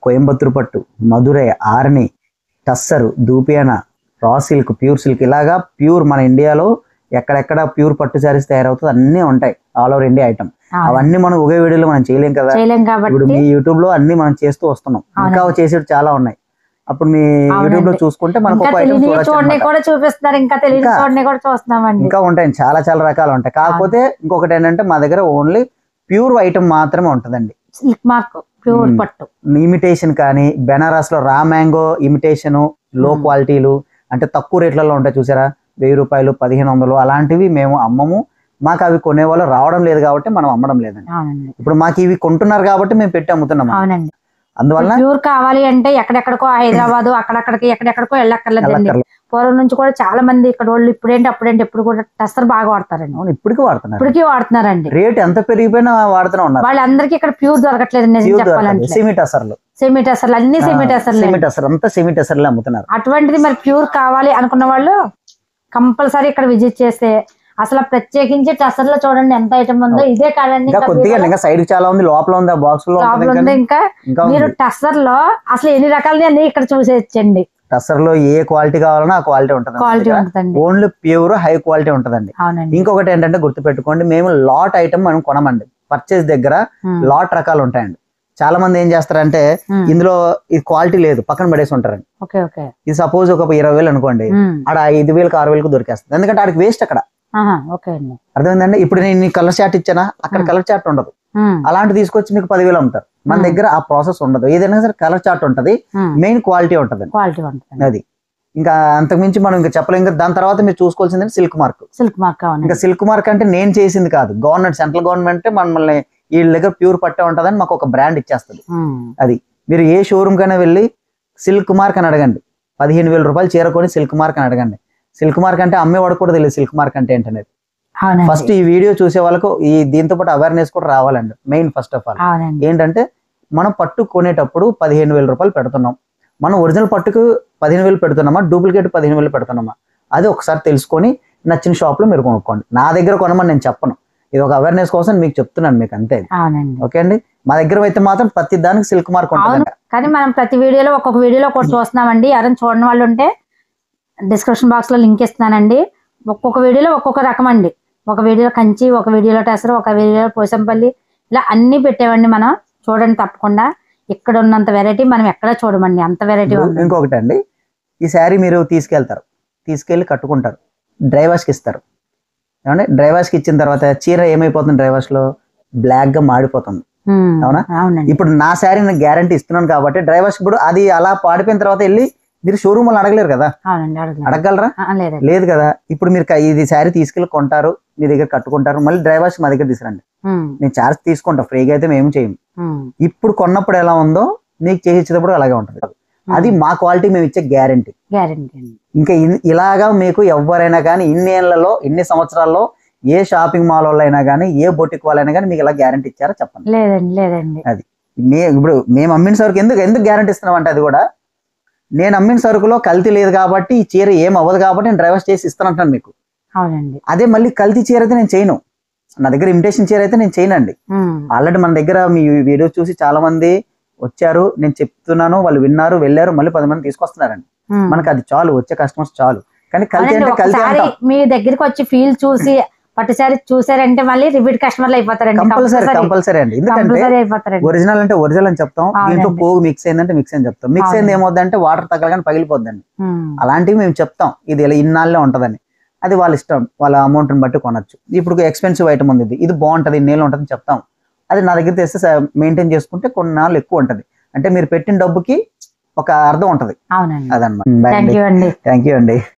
కోయంబత్తూరు పట్టు, మధురై, ఆర్ని, టస్సర్, దూపియానా, రా సిల్క్, ప్యూర్ సిల్క్, ఇలాగా ప్యూర్ మన ఇండియాలో ఎక్కడెక్కడ ప్యూర్ పట్టు శారీస్ తయారవుతుంది అన్నీ ఉంటాయి. All over India item. అవన్నీ మనం ఒకే వీడియోలో మనం చేయలేం కదా. ఇప్పుడు మీ యూట్యూబ్ లో అన్ని మనం చేస్తూ వస్తున్నాం. ఇంకా చేసేది చాలా ఉన్నాయి. అప్పుడు మీ యూట్యూబ్ లో చూసుకుంటే మనకు ఇంకా ఉంటాయి. చాలా రకాలు ఉంటాయి. కాకపోతే ఇంకొకటి ఏంటంటే మా దగ్గర ఓన్లీ ప్యూర్ ఐటమ్ మాత్రమే ఉంటదండి. ప్యూర్ పట్టు ఇమిటేషన్ కానీ, బెనారస్ లో రా మ్యాంగో ఇమిటేషన్, లో క్వాలిటీలు అంటే తక్కువ రేట్లలో ఉంటాయి చూసారా, 1000 రూపాయలు 1500 అలాంటివి మేము అమ్మము. మాకు అవి కొనేవాళ్ళు రావడం లేదు కాబట్టి మనం అమ్మడం లేదండి. ఇప్పుడు మాకు ఇవి కొంటున్నారు కాబట్టి మేము పెట్టి అమ్ముతున్నాం. అందువల్ల ప్యూర్ కావాలి అంటే ఎక్కడెక్కడికో హైదరాబాద్ అక్కడక్కడికి ఎక్కడెక్కడికో వెళ్ళక్కర్లేదండి. పూర్వం నుంచి కూడా చాలా మంది ఇక్కడ వాళ్ళు ఇప్పుడేంటి అప్పుడేంటి ఎప్పుడు కూడా టస్సర్ బాగా వాడతారండి. ఇప్పటికీ వాడుతున్నారండి. రేట్ ఎంత పెరిగిపోయినా వాడుతూనే ఉన్నారు. వాళ్ళందరికీ ఇక్కడ ప్యూర్ దొరకట్లేదు చెప్పాలంటే. సెమీ టస్సర్లు అన్ని సెమీ టస్సర్లు అమ్ముతున్నారు. అటువంటిది మరి ప్యూర్ కావాలి అనుకున్న వాళ్ళు కంపల్సరీ ఇక్కడ విజిట్ చేస్తే అసలు ప్రత్యేకించి టస్సర్ లో చూడండి ఎంత ఐటమ్ ఉందో. ఇదే కాదండి, కొద్దిగా సైడ్ చాలా ఉంది, లోపల ఉంది, బాక్స్ లో ఇంకా మీరు టస్సర్ లో అసలు ఎన్ని రకాలని అన్ని ఇక్కడ చూసేయచ్చండి. టస్సర్లో ఏ క్వాలిటీ కావాలన్నా ఆ క్వాలిటీ క్వాలిటీ ఉంటుంది, ఉంటుందండి. ఓన్లీ ప్యూర్ హై క్వాలిటీ ఉంటుందండి. అవునండి. ఇంకొకటి ఏంటంటే గుర్తుపెట్టుకోండి, మేము లాట్ ఐటమ్ మనం కొనమండి. పర్చేస్ దగ్గర లాట్ రకాలు ఉంటాయండి. చాలా మంది ఏం చేస్తారంటే ఇందులో ఇది క్వాలిటీ లేదు పక్కన పడేసి ఉంటారండి. Okay okay. ఇది సపోజ్ ఒక 20,000 అనుకోండి, ఆడ 5,000 6,000 దొరికేస్తుంది. ఎందుకంటే ఆడికి వేస్ట్ అక్కడ. ఓకే అండి. అర్థమైందండి. ఇప్పుడు నేను కలర్ చార్ట్ ఇచ్చానా, అక్కడ కలర్ చార్ట్ ఉండదు. అలాంటి తీసుకొచ్చి మీకు 10,000 అమ్ముతారు. మన దగ్గర ఆ ప్రాసెస్ ఉండదు. ఏదైనా సరే కలర్ చార్ట్ ఉంటది, మెయిన్ క్వాలిటీ ఉంటది. క్వాలిటీ ఉంటుంది. అది ఇంకా అంతకుమించి మనం ఇంకా చెప్పలేం. ఇంకా దాని తర్వాత మీరు చూసుకోవాల్సింది సిల్క్ మార్క్. Silk mark. ఇంకా సిల్క్ మార్క్ అంటే నేను చేసింది కాదు, గవర్నమెంట్ సెంట్రల్ గవర్నమెంట్ మనల్ని వీళ్ళ దగ్గర ప్యూర్ పట్టే ఉంటుందని మాకు ఒక బ్రాండ్ ఇచ్చేస్తుంది. అది మీరు ఏ షోరూమ్ కైనా వెళ్ళి సిల్క్ మార్క్ అని అడగండి. 15,000 రూపాయలు చీరకొని సిల్క్ మార్క్ అని అడగండి. సిల్క్ మార్క్ అంటే అమ్మేవాడు కూడా తెలియదు సిల్క్ మార్క్ అంటే ఏంటనేది. ఫస్ట్ ఈ వీడియో చూసే వాళ్ళకు ఈ దీంతో పాటు అవేర్నెస్ కూడా రావాలండి. మెయిన్ ఫస్ట్ ఆఫ్ ఆల్ ఏంటంటే మనం పట్టు కొనేటప్పుడు 15,000 రూపాయలు పెడుతున్నాం. మనం ఒరిజినల్ పట్టుకు 15,000 పెడుతున్నామా, డూప్లికేట్ 15,000 పెడుతున్నామా, అది ఒకసారి తెలుసుకొని నచ్చిన షాప్ లో మీరు కొనుక్కోండి. నా దగ్గర కొనమని నేను చెప్పను, ఇది ఒక అవేర్నెస్ కోసం మీకు చెప్తున్నాను మీకు అంతే. ఓకే అండి. మా దగ్గర అయితే మాత్రం ప్రతి దానికి సిల్క్ మార్క్ ఉంటుంది. కానీ మనం ప్రతి వీడియోలో ఒక్కొక్క వీడియోలో ఒకటి చూస్తున్నామండి. ఎవరైనా చూడని వాళ్ళు ఉంటే డిస్క్రిప్షన్ బాక్స్ లో లింక్ ఇస్తున్నానండి. ఒక్కొక్క వీడియోలో ఒక్కొక్క రకం అండి. ఒక వీడియోలో కంచి, ఒక వీడియోలో టెసరు, ఒక వీడియోలో పోసంపల్లి, ఇలా అన్ని పెట్టామండి. మనం చూడండి తప్పకుండా. ఇక్కడ ఉన్నంత వెరైటీ మనం ఎక్కడ చూడమండి, అంత వెరైటీ. ఇంకొకటి అండి, ఈ శారీ మీరు తీసుకెళ్ళి కట్టుకుంటారు, డ్రై వాష్కి ఇస్తారు. ఏమంటే డ్రై వాష్కి ఇచ్చిన తర్వాత చీర ఏమైపోతుంది, డ్రై వాష్ లో బ్లాక్ గా మాడిపోతుంది. అవునా? ఇప్పుడు నా శారీ నేను గ్యారంటీ ఇస్తున్నాను కాబట్టి డ్రై వాష్ ఇప్పుడు అది అలా పాడిపోయిన తర్వాత వెళ్ళి మీరు షోరూమ్ వాళ్ళు అడగలేరు కదా. అడగలరా? లేదు కదా. ఇప్పుడు మీరు ఇది శారీ తీసుకెళ్ళి కొంటారు, మీ దగ్గర కట్టుకుంటారు, మళ్ళీ డ్రై వాష్ మా దగ్గర తీసుకురండి, నేను ఛార్జ్ తీసుకుంటా, ఫ్రీగా అయితే మేము చేయము. ఇప్పుడు కొన్నప్పుడు ఎలా ఉందో మీకు చేసి ఇచ్చేటప్పుడు అలాగే ఉంటుంది. అది మా క్వాలిటీ, మేము ఇచ్చే గ్యారంటీ. ఇంకా ఇలాగా మీకు ఎవరైనా కానీ ఇన్ని సంవత్సరాల్లో ఏ షాపింగ్ మాల్ వాళ్ళైనా కానీ ఏ బొటిక్ వాళ్ళైనా కానీ మీకు ఇలా గ్యారంటీ ఇచ్చారా చెప్పండి? లేదండి. అది ఇప్పుడు మేము అమ్మిన సరుకు ఎందుకు గ్యారంటీ ఇస్తున్నాం అంటే, అది కూడా నేను అమ్మిన సరుకులో కల్తీ లేదు కాబట్టి, ఈ చీర ఏం అవ్వదు కాబట్టి నేను డ్రైవర్స్ చేసి ఇస్తానంటాను మీకు. అదే మళ్ళీ కల్తీ చీర అయితే నేను చేయను. నా దగ్గర ఇమిటేషన్ చీర అయితే నేను చేయనండి. ఆల్రెడీ మన దగ్గర మీ వీడియో చూసి చాలా మంది వచ్చారు, నేను చెప్తున్నాను, వాళ్ళు విన్నారు, వెళ్ళారు, మళ్ళీ 10 మంది తీసుకొస్తున్నారండి. మనకి అది చాలు, వచ్చే కస్టమర్స్ చాలు. కానీ కల్తీ అంటే కల్తీ అంటాం. మీ దగ్గరికి వచ్చి ఫీల్ చూసి పట్టు శారీ చూసారంటే మళ్ళీ రిపీట్ కస్టమర్లు అయిపోతారండి. కంపల్సరీ అండి. ఎందుకంటే ఒరిజినల్ అంటే ఒరిజినల్ అని చెప్తాం, దీంట్లో పోగు మిక్స్ అయిందంటే మిక్స్ అని చెప్తాం. మిక్స్ అయింది ఏమవుతుందంటే వాటర్ తగ్గగానే పగిలిపోద్దండి. అలాంటివి మేము చెప్తాం, ఇది ఇలా ఇన్నాళ్ళే ఉంటదని. అది వాళ్ళ ఇష్టం, వాళ్ళ అమౌంట్ని బట్టి కొనొచ్చు. ఇప్పుడు ఎక్స్పెన్సివ్ ఐటమ్ ఉంది, ఇది బాగుంటది, ఇన్నేళ్ళు ఉంటుందని చెప్తాం. అది నా దగ్గర తెస్తే మెయింటైన్ చేసుకుంటే కొన్నాళ్ళు ఎక్కువ ఉంటది. అంటే మీరు పెట్టిన డబ్బుకి ఒక అర్థం ఉంటది. అదనమాట. థ్యాంక్ యూ అండి.